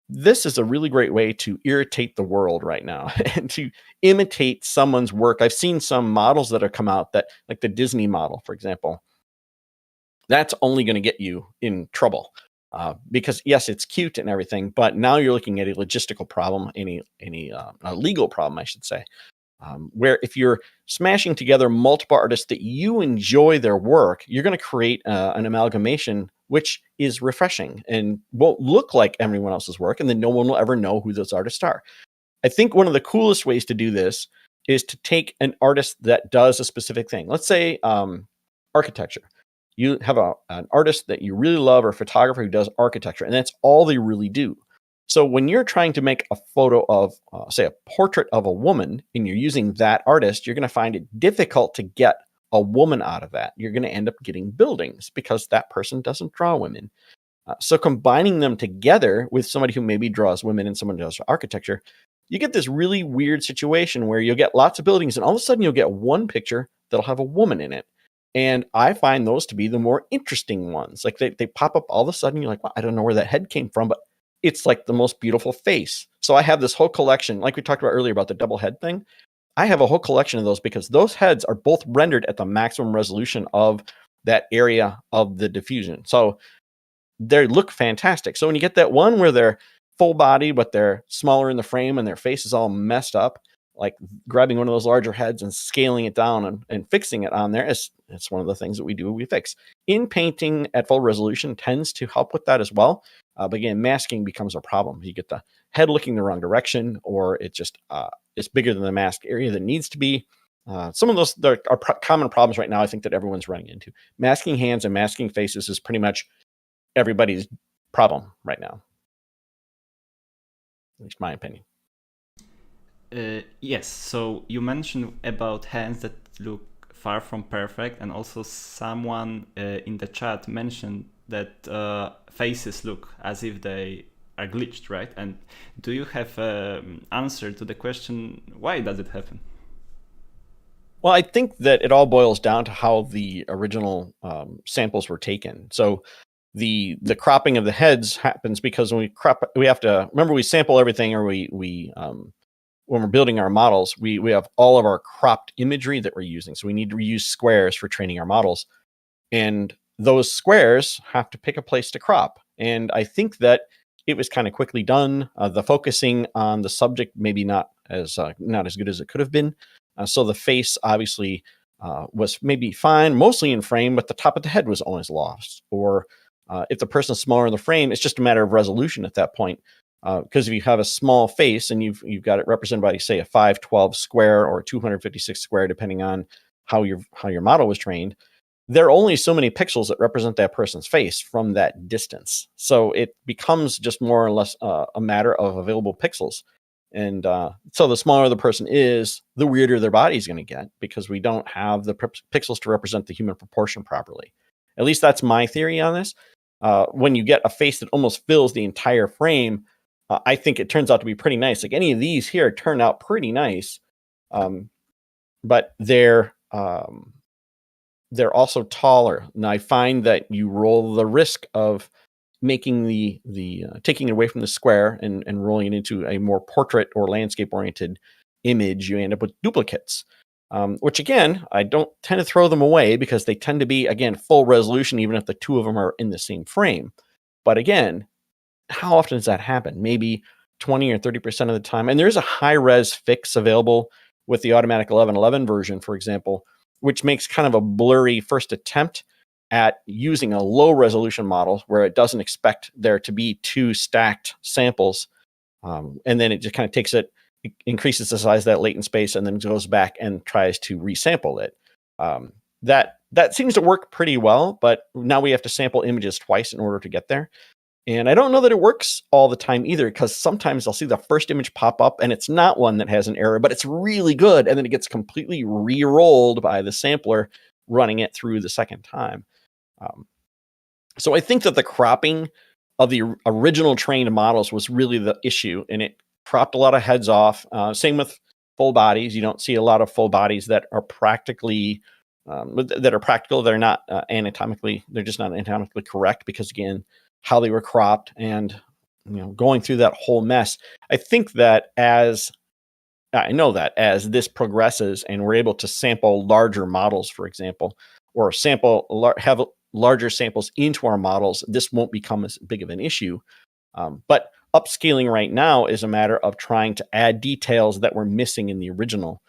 this is a really great way to irritate the world right now and to imitate someone's work. I've seen some models that have come out that, like the Disney model, for example, that's only going to get you in trouble. Because yes, it's cute and everything, but now you're looking at a logistical problem, a legal problem, I should say, where if you're smashing together multiple artists that you enjoy their work, you're going to create an amalgamation which is refreshing and won't look like everyone else's work, and then no one will ever know who those artists are. I think one of the coolest ways to do this is to take an artist that does a specific thing. Let's say architecture. You have an artist that you really love, or a photographer who does architecture, and that's all they really do. So when you're trying to make a photo of, say, a portrait of a woman, and you're using that artist, you're going to find it difficult to get a woman out of that. You're going to end up getting buildings because that person doesn't draw women. So combining them together with somebody who maybe draws women and someone who does architecture, you get this really weird situation where you'll get lots of buildings, and all of a sudden you'll get one picture that'll have a woman in it. And I find those to be the more interesting ones. Like they pop up all of a sudden. You're like, well, I don't know where that head came from, but it's like the most beautiful face. So I have this whole collection, like we talked about earlier about the double head thing. I have a whole collection of those because those heads are both rendered at the maximum resolution of that area of the diffusion. So they look fantastic. So when you get that one where they're full body, but they're smaller in the frame and their face is all messed up, like grabbing one of those larger heads and scaling it down and fixing it on there, it's one of the things that we fix. Inpainting at full resolution tends to help with that as well. But again, masking becomes a problem. You get the head looking the wrong direction, or it just it's bigger than the mask area that needs to be. Some of those are common problems right now, I think, that everyone's running into. Masking hands and masking faces is pretty much everybody's problem right now. At least my opinion. Yes, so you mentioned about hands that look far from perfect, and also someone in the chat mentioned that faces look as if they are glitched, right? And do you have an answer to the question, why does it happen? Well, I think that it all boils down to how the original samples were taken. So the cropping of the heads happens because when we crop, we have to remember we sample everything, or we when we're building our models, we have all of our cropped imagery that we're using. So we need to reuse squares for training our models, and those squares have to pick a place to crop. And I think that it was kind of quickly done. The focusing on the subject maybe not as good as it could have been. So the face obviously was maybe fine, mostly in frame, but the top of the head was always lost. Or if the person's smaller in the frame, it's just a matter of resolution at that point. Because if you have a small face and you've got it represented by, say, a 512 square or a 256 square, depending on how your model was trained, there are only so many pixels that represent that person's face from that distance. So it becomes just more or less a matter of available pixels. And so the smaller the person is, the weirder their body is going to get, because we don't have the pixels to represent the human proportion properly. At least that's my theory on this. When you get a face that almost fills the entire frame, I think it turns out to be pretty nice. Like any of these here turn out pretty nice, but they're also taller. And I find that you roll the risk of making the taking it away from the square and rolling it into a more portrait or landscape oriented image. You end up with duplicates, which again, I don't tend to throw them away because they tend to be, again, full resolution, even if the two of them are in the same frame. But again, how often does that happen? Maybe 20 or 30% of the time. And there's a high res fix available with the automatic 1111 version, for example, which makes kind of a blurry first attempt at using a low resolution model where it doesn't expect there to be two stacked samples. And then it just kind of takes it increases the size of that latent space and then goes back and tries to resample it. That seems to work pretty well, but now we have to sample images twice in order to get there. And I don't know that it works all the time either, because sometimes I'll see the first image pop up and it's not one that has an error, but it's really good. And then it gets completely re-rolled by the sampler running it through the second time. So I think that the cropping of the original trained models was really the issue, and it cropped a lot of heads off. Same with full bodies. You don't see a lot of full bodies that are practically They're not anatomically. They're just not anatomically correct because, again, how they were cropped and going through that whole mess. I think that as this progresses and we're able to sample larger models, for example, or have larger samples into our models, this won't become as big of an issue. But upscaling right now is a matter of trying to add details that were missing in the original.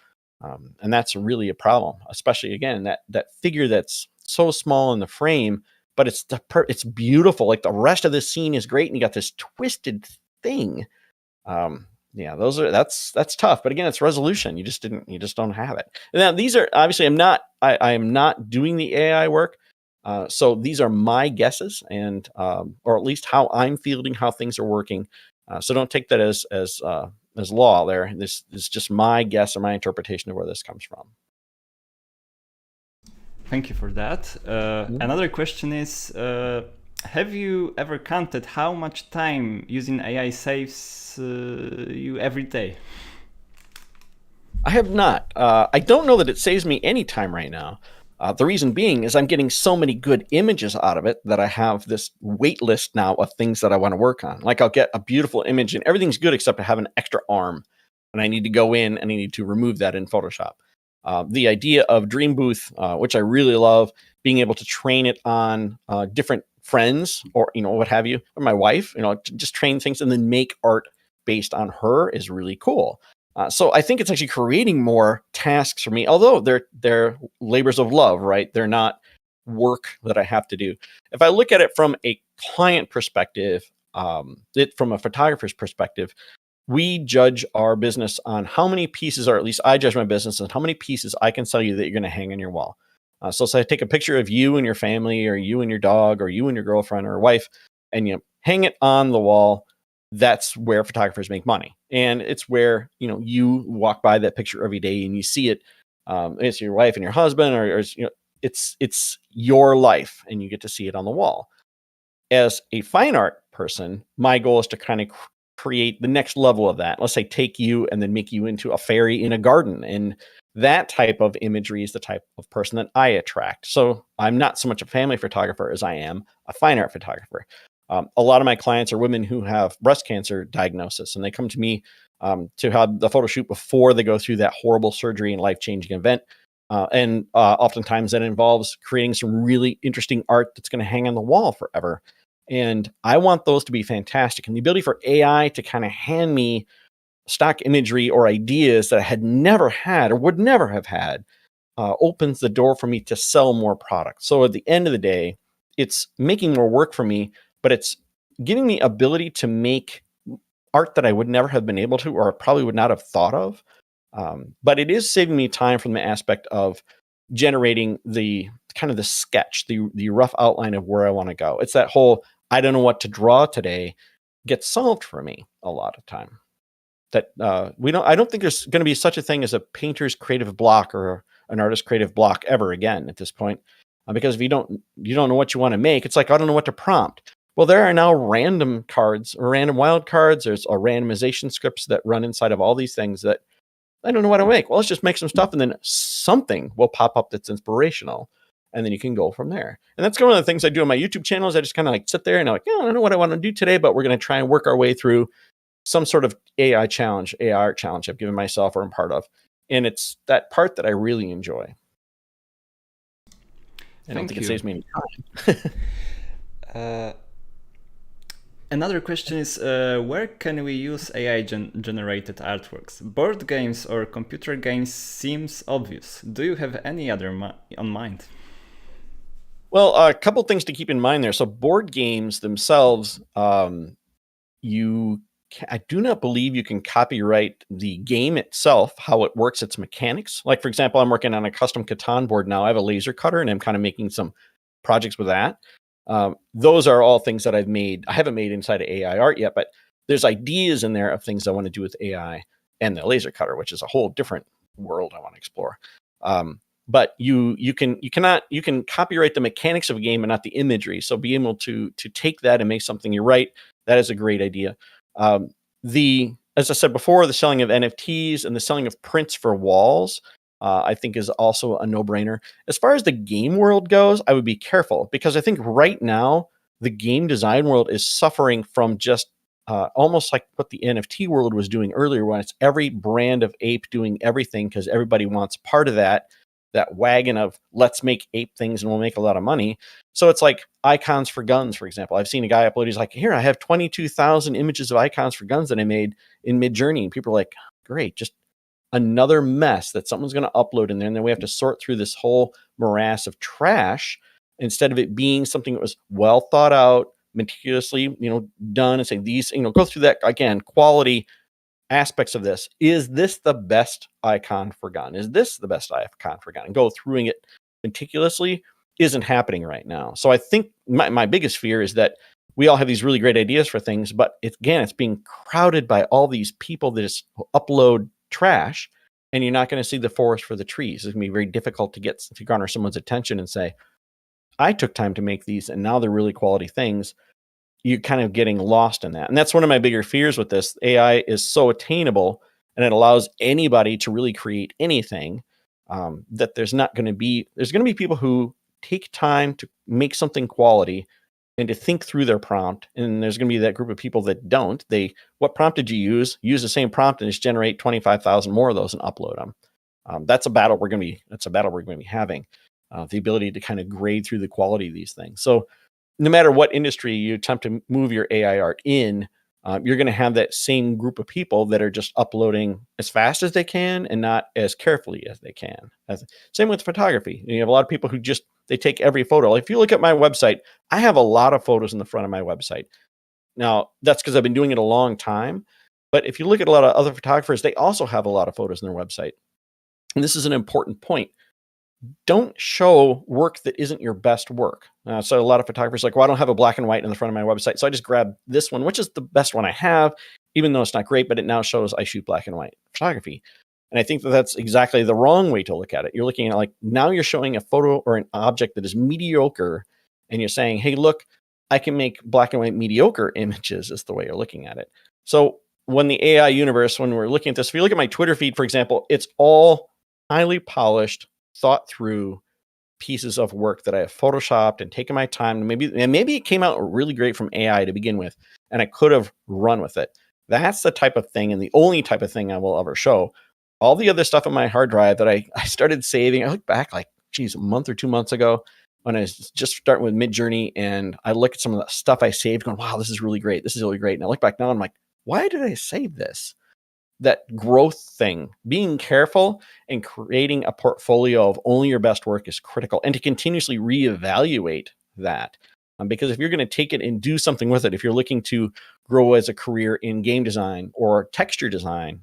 And that's really a problem, especially, again, that figure that's so small in the frame, but it's beautiful. Like the rest of the scene is great, and you got this twisted thing. Yeah, that's tough. But again, it's resolution. You just don't have it. Now these are obviously I am not doing the AI work. So these are my guesses, and or at least how I'm fielding how things are working. So don't take that as law. There, this is just my guess or my interpretation of where this comes from. Thank you for that. Another question is, have you ever counted how much time using AI saves you every day? I have not. I don't know that it saves me any time right now. The reason being is I'm getting so many good images out of it that I have this wait list now of things that I want to work on. Like I'll get a beautiful image and everything's good except I have an extra arm, and I need to go in and I need to remove that in Photoshop. The idea of Dream Booth, which I really love, being able to train it on different friends or what have you, or my wife, just train things and then make art based on her is really cool. So I think it's actually creating more tasks for me, although they're labors of love, right? They're not work that I have to do. If I look at it from a client perspective, from a photographer's perspective, we judge our business on how many pieces, or at least I judge my business on how many pieces I can sell you that you're going to hang on your wall. So say I take a picture of you and your family, or you and your dog, or you and your girlfriend or wife, and hang it on the wall. That's where photographers make money. And it's where, you walk by that picture every day and you see it. It's your wife and your husband, or it's your life, and you get to see it on the wall. As a fine art person, my goal is to kind of create the next level of that. Let's say take you and then make you into a fairy in a garden. And that type of imagery is the type of person that I attract. So I'm not so much a family photographer as I am a fine art photographer. A lot of my clients are women who have breast cancer diagnosis, and they come to me to have the photo shoot before they go through that horrible surgery and life-changing event. And oftentimes that involves creating some really interesting art that's going to hang on the wall forever. And I want those to be fantastic. And the ability for AI to kind of hand me stock imagery or ideas that I had never had or would never have had opens the door for me to sell more products. So at the end of the day, it's making more work for me, but it's giving me ability to make art that I would never have been able to, or probably would not have thought of. But it is saving me time from the aspect of generating the kind of the sketch, the rough outline of where I want to go. It's that whole, I don't know what to draw today, gets solved for me a lot of time. That I don't think there's going to be such a thing as a painter's creative block or an artist's creative block ever again at this point. Because if you don't know what you want to make, it's like, I don't know what to prompt. Well, there are now random cards or random wild cards. There's a randomization scripts that run inside of all these things that I don't know what to make. Well, let's just make some stuff, and then something will pop up that's inspirational, and then you can go from there. And that's one of the things I do on my YouTube channel is I just kind of like sit there and I'm like, I don't know what I want to do today, but we're going to try and work our way through some sort of AI art challenge I've given myself or I'm part of. And it's that part that I really enjoy. I don't think it saves me any time. Another question is, where can we use AI generated artworks? Board games or computer games seems obvious. Do you have any other on mind? Well, a couple things to keep in mind there. So board games themselves, I do not believe you can copyright the game itself, how it works, its mechanics. Like, for example, I'm working on a custom Catan board now. I have a laser cutter and I'm kind of making some projects with that. Those are all things that I've made. I haven't made inside of AI art yet, but there's ideas in there of things I want to do with AI and the laser cutter, which is a whole different world I want to explore. But you can copyright the mechanics of a game and not the imagery. So be able to take that and make something you write. That is a great idea. As I said before, the selling of NFTs and the selling of prints for walls, I think is also a no-brainer. As far as the game world goes, I would be careful because I think right now the game design world is suffering from just almost like what the NFT world was doing earlier, when it's every brand of ape doing everything because everybody wants part of that wagon of let's make ape things and we'll make a lot of money. So it's like icons for guns, for example. I've seen a guy upload, he's like, here, I have 22,000 images of icons for guns that I made in Midjourney. And people are like, great, just another mess that someone's going to upload in there. And then we have to sort through this whole morass of trash. instead of it being something that was well thought out, meticulously, done, and say these, go through that again, quality aspects of this. Is this the best icon for gun? Is this the best icon for gun? And go through it meticulously isn't happening right now. So I think my biggest fear is that we all have these really great ideas for things, but it's being crowded by all these people that just upload trash, and you're not going to see the forest for the trees. It's going to be very difficult to garner someone's attention and say, I took time to make these, and now they're really quality things. You're kind of getting lost in that. And that's one of my bigger fears with this. AI is so attainable, and it allows anybody to really create anything, that there's going to be people who take time to make something quality and to think through their prompt. And there's going to be that group of people that don't. What prompt did you use? Use the same prompt and just generate 25,000 more of those and upload them. That's a battle we're going to be having. The ability to kind of grade through the quality of these things. So no matter what industry you attempt to move your AI art in, you're going to have that same group of people that are just uploading as fast as they can and not as carefully as they can. Same with photography. You have a lot of people who they take every photo. If you look at my website, I have a lot of photos in the front of my website. Now, that's because I've been doing it a long time. But if you look at a lot of other photographers, they also have a lot of photos in their website. And this is an important point. Don't show work that isn't your best work. So a lot of photographers are like, well, I don't have a black and white in the front of my website, so I just grab this one, which is the best one I have, even though it's not great, but it now shows I shoot black and white photography. And I think that's exactly the wrong way to look at it. You're looking at like, now you're showing a photo or an object that is mediocre, and you're saying, hey, look, I can make black and white mediocre images, is the way you're looking at it. So when the AI universe, when we're looking at this, if you look at my Twitter feed, for example, it's all highly polished, thought through pieces of work that I have photoshopped and taken my time. And maybe it came out really great from AI to begin with, and I could have run with it. That's the type of thing, and the only type of thing I will ever show. All the other stuff on my hard drive that I started saving, I look back like, a month or 2 months ago when I was just starting with Midjourney, and I look at some of the stuff I saved going, wow, this is really great. This is really great. And I look back now and I'm like, why did I save this? That growth thing, being careful and creating a portfolio of only your best work is critical, and to continuously reevaluate that. Because if you're going to take it and do something with it, if you're looking to grow as a career in game design or texture design,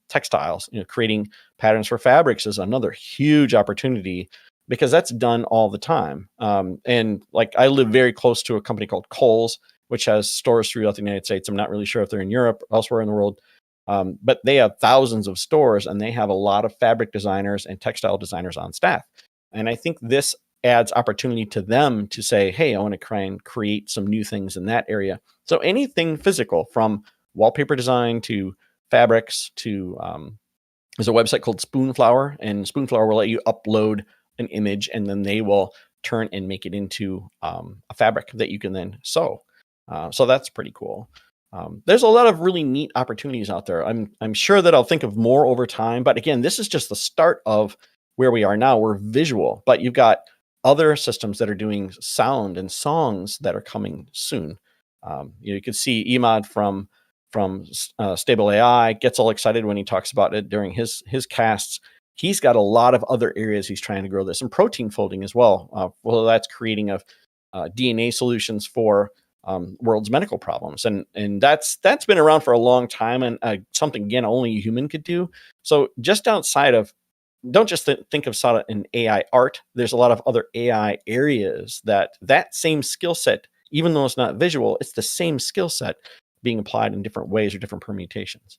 textiles, creating patterns for fabrics is another huge opportunity, because that's done all the time. And like, I live very close to a company called Kohl's, which has stores throughout the United States. I'm not really sure if they're in Europe or elsewhere in the world. But they have thousands of stores, and they have a lot of fabric designers and textile designers on staff. And I think this adds opportunity to them to say, hey, I want to try and create some new things in that area. So anything physical, from wallpaper design to fabrics to, there's a website called Spoonflower, and Spoonflower will let you upload an image, and then they will turn and make it into a fabric that you can then sew. So that's pretty cool. There's a lot of really neat opportunities out there. I'm sure that I'll think of more over time, but again, this is just the start of where we are now. We're visual, but you've got other systems that are doing sound and songs that are coming soon. You could see Emad from Stable AI gets all excited when he talks about it during his casts. He's got a lot of other areas he's trying to grow this, and protein folding as well. Well, that's creating of DNA solutions for world's medical problems, and that's been around for a long time, and something again only a human could do. So just outside of, don't just think of sort of an AI art. There's a lot of other AI areas that same skill set, even though it's not visual, it's the same skill set being applied in different ways or different permutations.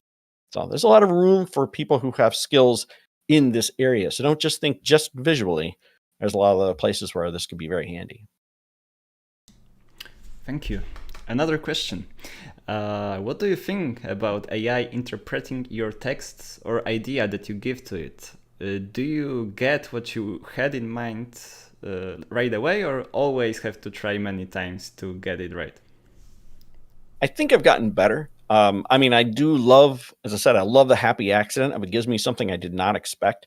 So there's a lot of room for people who have skills in this area. So don't just think just visually. There's a lot of other places where this could be very handy. Thank you. Another question. What do you think about AI interpreting your texts or idea that you give to it? Do you get what you had in mind right away, or always have to try many times to get it right? I think I've gotten better. I do love, as I said, I love the happy accident of it gives me something I did not expect.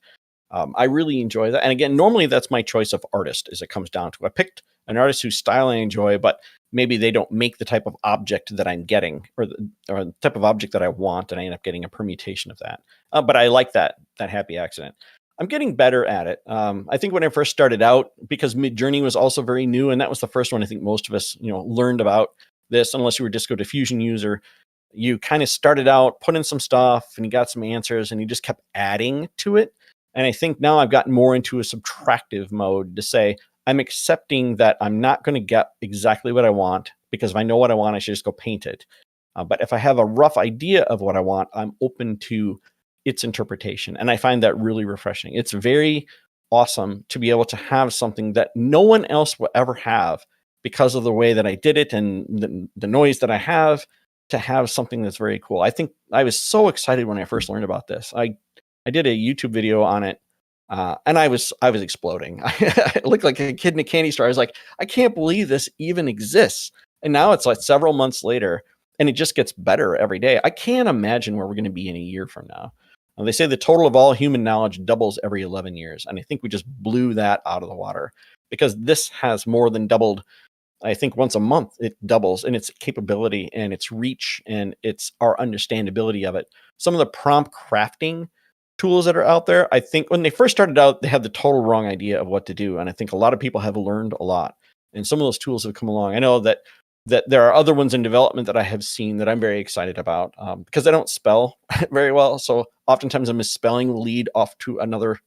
I really enjoy that. And again, normally that's my choice of artist as it comes down to. I picked an artist whose style I enjoy, but maybe they don't make the type of object that I'm getting, or the type of object that I want, and I end up getting a permutation of that. But I like that happy accident. I'm getting better at it. I think when I first started out, because Midjourney was also very new, and that was the first one I think most of us, learned about this, unless you were a Disco Diffusion user. You kind of started out, put in some stuff, and you got some answers, and you just kept adding to it. And I think now I've gotten more into a subtractive mode to say, I'm accepting that I'm not going to get exactly what I want, because if I know what I want, I should just go paint it. But if I have a rough idea of what I want, I'm open to its interpretation. And I find that really refreshing. It's very awesome to be able to have something that no one else will ever have because of the way that I did it and the noise that I have, to have something that's very cool. I think I was so excited when I first learned about this. I did a YouTube video on it, and I was exploding. I looked like a kid in a candy store. I was like, I can't believe this even exists. And now it's like several months later, and it just gets better every day. I can't imagine where we're going to be in a year from now. They say the total of all human knowledge doubles every 11 years. And I think we just blew that out of the water, because this has more than doubled. I think once a month it doubles in its capability and its reach and our understandability of it. Some of the prompt crafting tools that are out there, I think when they first started out, they had the total wrong idea of what to do. And I think a lot of people have learned a lot. And some of those tools have come along. I know that there are other ones in development that I have seen that I'm very excited about, because I don't spell very well. So oftentimes a misspelling will lead off to another,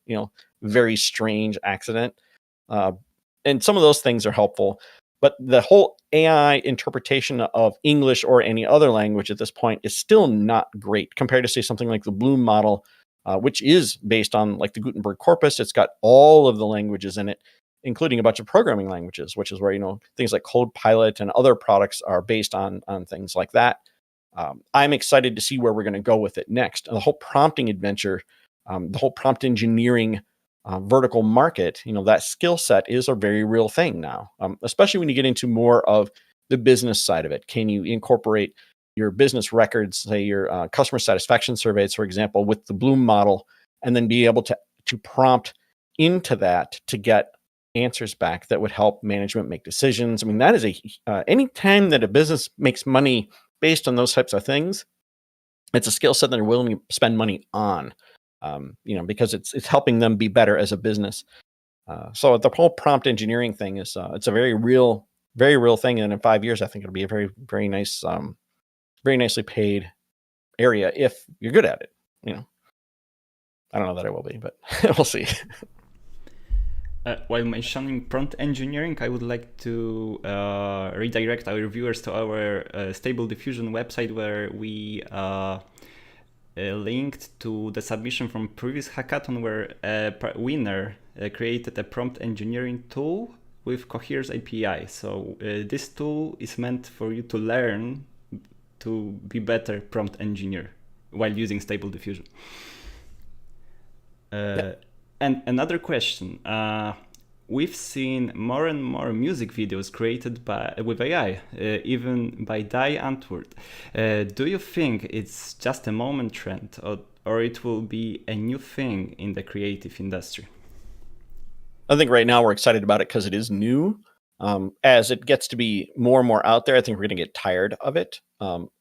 very strange accident. And some of those things are helpful. But the whole AI interpretation of English or any other language at this point is still not great compared to, say, something like the Bloom model, which is based on like the Gutenberg corpus. It's got all of the languages in it, including a bunch of programming languages, which is where, things like CodePilot and other products are based on things like that. I'm excited to see where we're going to go with it next. And the whole prompting adventure, the whole prompt engineering vertical market, that skill set is a very real thing now, especially when you get into more of the business side of it. Can you incorporate your business records, say your customer satisfaction surveys, for example, with the Bloom model, and then be able to prompt into that to get answers back that would help management make decisions? I mean, that is any time that a business makes money based on those types of things, it's a skill set that they're willing to spend money on, because it's helping them be better as a business. So the whole prompt engineering thing is it's a very real thing, and in 5 years, I think it'll be a very, very nice, very nicely paid area if you're good at it. I don't know that I will be, but we'll see. While mentioning prompt engineering, I would like to redirect our viewers to our Stable Diffusion website, where we linked to the submission from previous hackathon, where a winner created a prompt engineering tool with Cohere's API. So this tool is meant for you to learn to be better prompt engineer while using Stable Diffusion. And another question. We've seen more and more music videos created with AI, even by Die Antwoord. Do you think it's just a moment trend, or it will be a new thing in the creative industry? I think right now we're excited about it because it is new. As it gets to be more and more out there, I think we're going to get tired of it.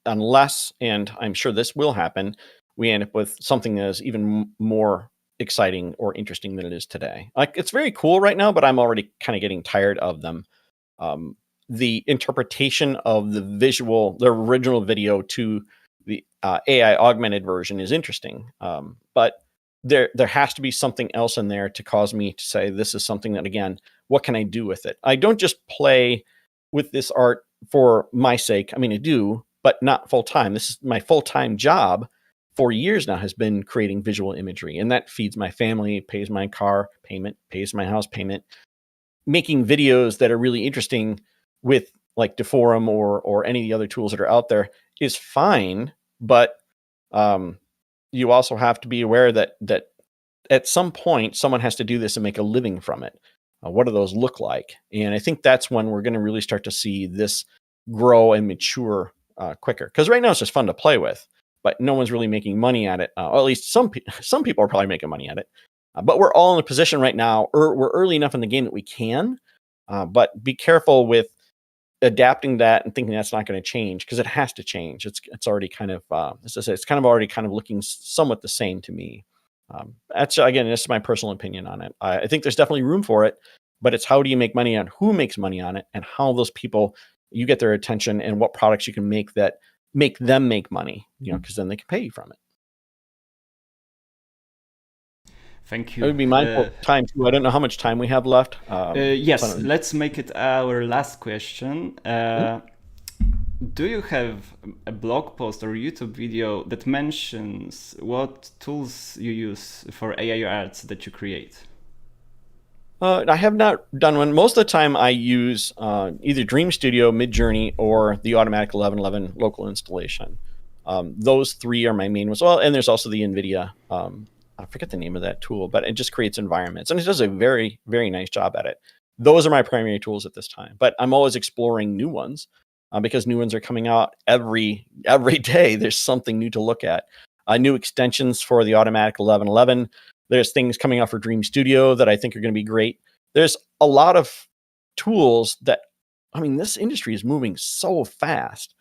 Unless, and I'm sure this will happen, we end up with something that is even more exciting or interesting than it is today. Like, it's very cool right now, but I'm already kind of getting tired of them. The interpretation of the original video to the AI augmented version is interesting. But there has to be something else in there to cause me to say, this is something that, again, what can I do with it? I don't just play with this art for my sake. I mean, I do, but not full time. This is my full-time job. For years now has been creating visual imagery, and that feeds my family, pays my car payment, pays my house payment. Making videos that are really interesting with like Deforum or any of the other tools that are out there is fine, but you also have to be aware that at some point someone has to do this and make a living from it. What do those look like? And I think that's when we're going to really start to see this grow and mature quicker. Because right now it's just fun to play with, but no one's really making money at it. Or at least some people are probably making money at it. But we're all in a position right now, we're early enough in the game that we can. But be careful with adapting that and thinking that's not going to change, because it has to change. It's already kind of, as I say, it's kind of already kind of looking somewhat the same to me. That's again, that's my personal opinion on it. I think there's definitely room for it, but it's how do you make money on who makes money on it, and how those people you get their attention, and what products you can make that make them make money. Because then they can pay you from it. Thank you. It would be mindful of time too. I don't know how much time we have left. Yes, let's make it our last question. Do you have a blog post or YouTube video that mentions what tools you use for AI arts that you create? I have not done one. Most of the time I use either Dream Studio, Midjourney, or the automatic 1111 local installation. Those three are my main ones. Well, and there's also the NVIDIA, I forget the name of that tool, but it just creates environments, and it does a very, very nice job at it. Those are my primary tools at this time, but I'm always exploring new ones because new ones are coming out every day. There's something new to look at. New extensions for the automatic 1111. There's things coming out for Dream Studio that I think are going to be great. There's a lot of tools that, this industry is moving so fast.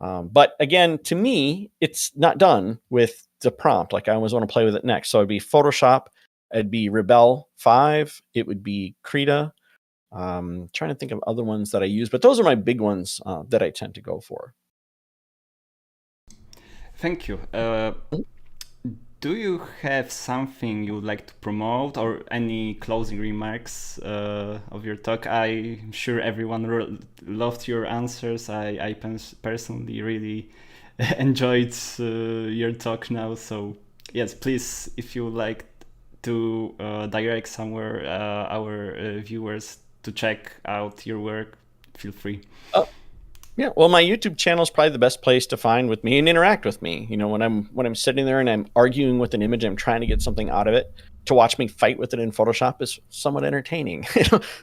But again, to me, it's not done with the prompt. Like I always want to play with it next. So it'd be Photoshop, it'd be Rebel 5, it would be Krita. Trying to think of other ones that I use, but those are my big ones that I tend to go for. Thank you. Do you have something you would like to promote or any closing remarks of your talk? I'm sure everyone loved your answers. I personally really enjoyed your talk now. So yes, please, if you would like to direct somewhere our viewers to check out your work, feel free. Yeah, well, my YouTube channel is probably the best place to find with me and interact with me. When I'm sitting there and I'm arguing with an image, I'm trying to get something out of it. To watch me fight with it in Photoshop is somewhat entertaining,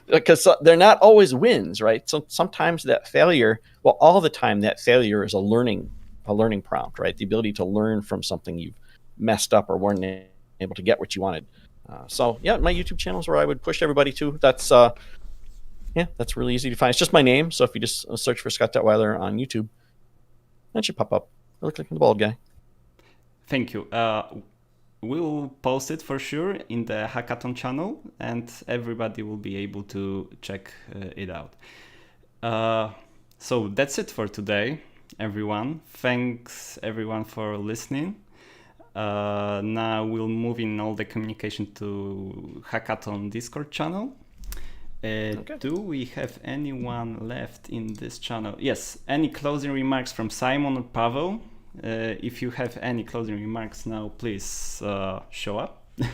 because they're not always wins, right? So sometimes that failure, well, all the time that failure is a learning prompt, right? The ability to learn from something you've messed up or weren't able to get what you wanted. So yeah, my YouTube channel is where I would push everybody to. That's really easy to find. It's just my name. So if you just search for Scott.Weiler on YouTube, that should pop up. I look like the bald guy. Thank you. We'll post it for sure in the Hackathon channel, and everybody will be able to check it out. So that's it for today, everyone. Thanks everyone for listening. Now we'll move in all the communication to Hackathon Discord channel. Okay. Do we have anyone left in this channel? Yes. Any closing remarks from Simon or Pavel? If you have any closing remarks now, please show up. You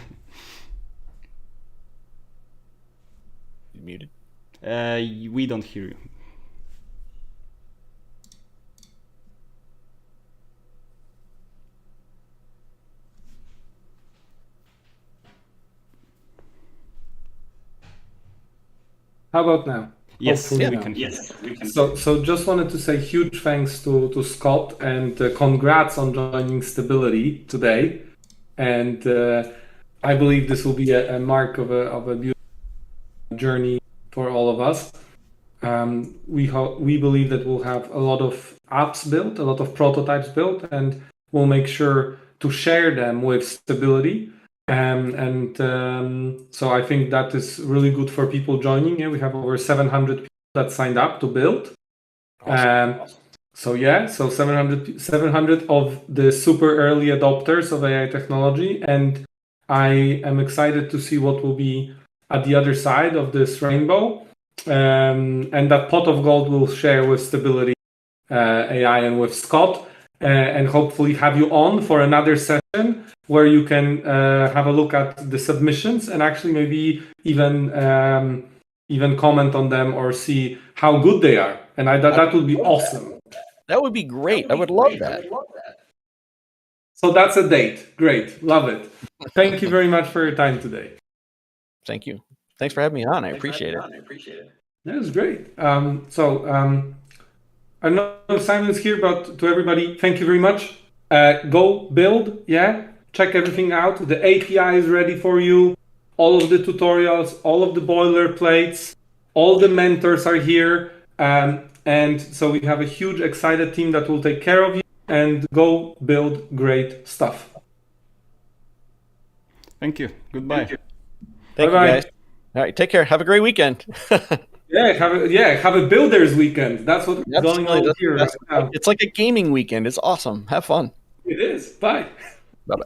muted? We don't hear you. How about now? Yes, we can hear. Yes, we can. So just wanted to say huge thanks to Scott, and congrats on joining Stability today. And I believe this will be a mark of a beautiful journey for all of us. We believe that we'll have a lot of apps built, a lot of prototypes built, and we'll make sure to share them with Stability. So I think that is really good for people joining. We have over 700 people that signed up to build. Awesome. So 700 of the super early adopters of AI technology. And I am excited to see what will be at the other side of this rainbow. And that pot of gold will share with Stability AI and with Scott. And hopefully have you on for another session where you can have a look at the submissions and actually maybe even comment on them or see how good they are. And that would be awesome. That would be great. I would love that. So that's a date. Great. Love it. Thank you very much for your time today. Thank you. Thanks for having me on. I appreciate it. That was great. I know Simon's here, but to everybody, thank you very much. Go build, check everything out. The API is ready for you. All of the tutorials, all of the boilerplates, all the mentors are here. And so we have a huge, excited team that will take care of you, and go build great stuff. Thank you. Goodbye. Thank you, guys. All right, take care. Have a great weekend. Have a builders weekend. That's what's going on here right now. It's like a gaming weekend. It's awesome. Have fun. It is. Bye. Bye-bye.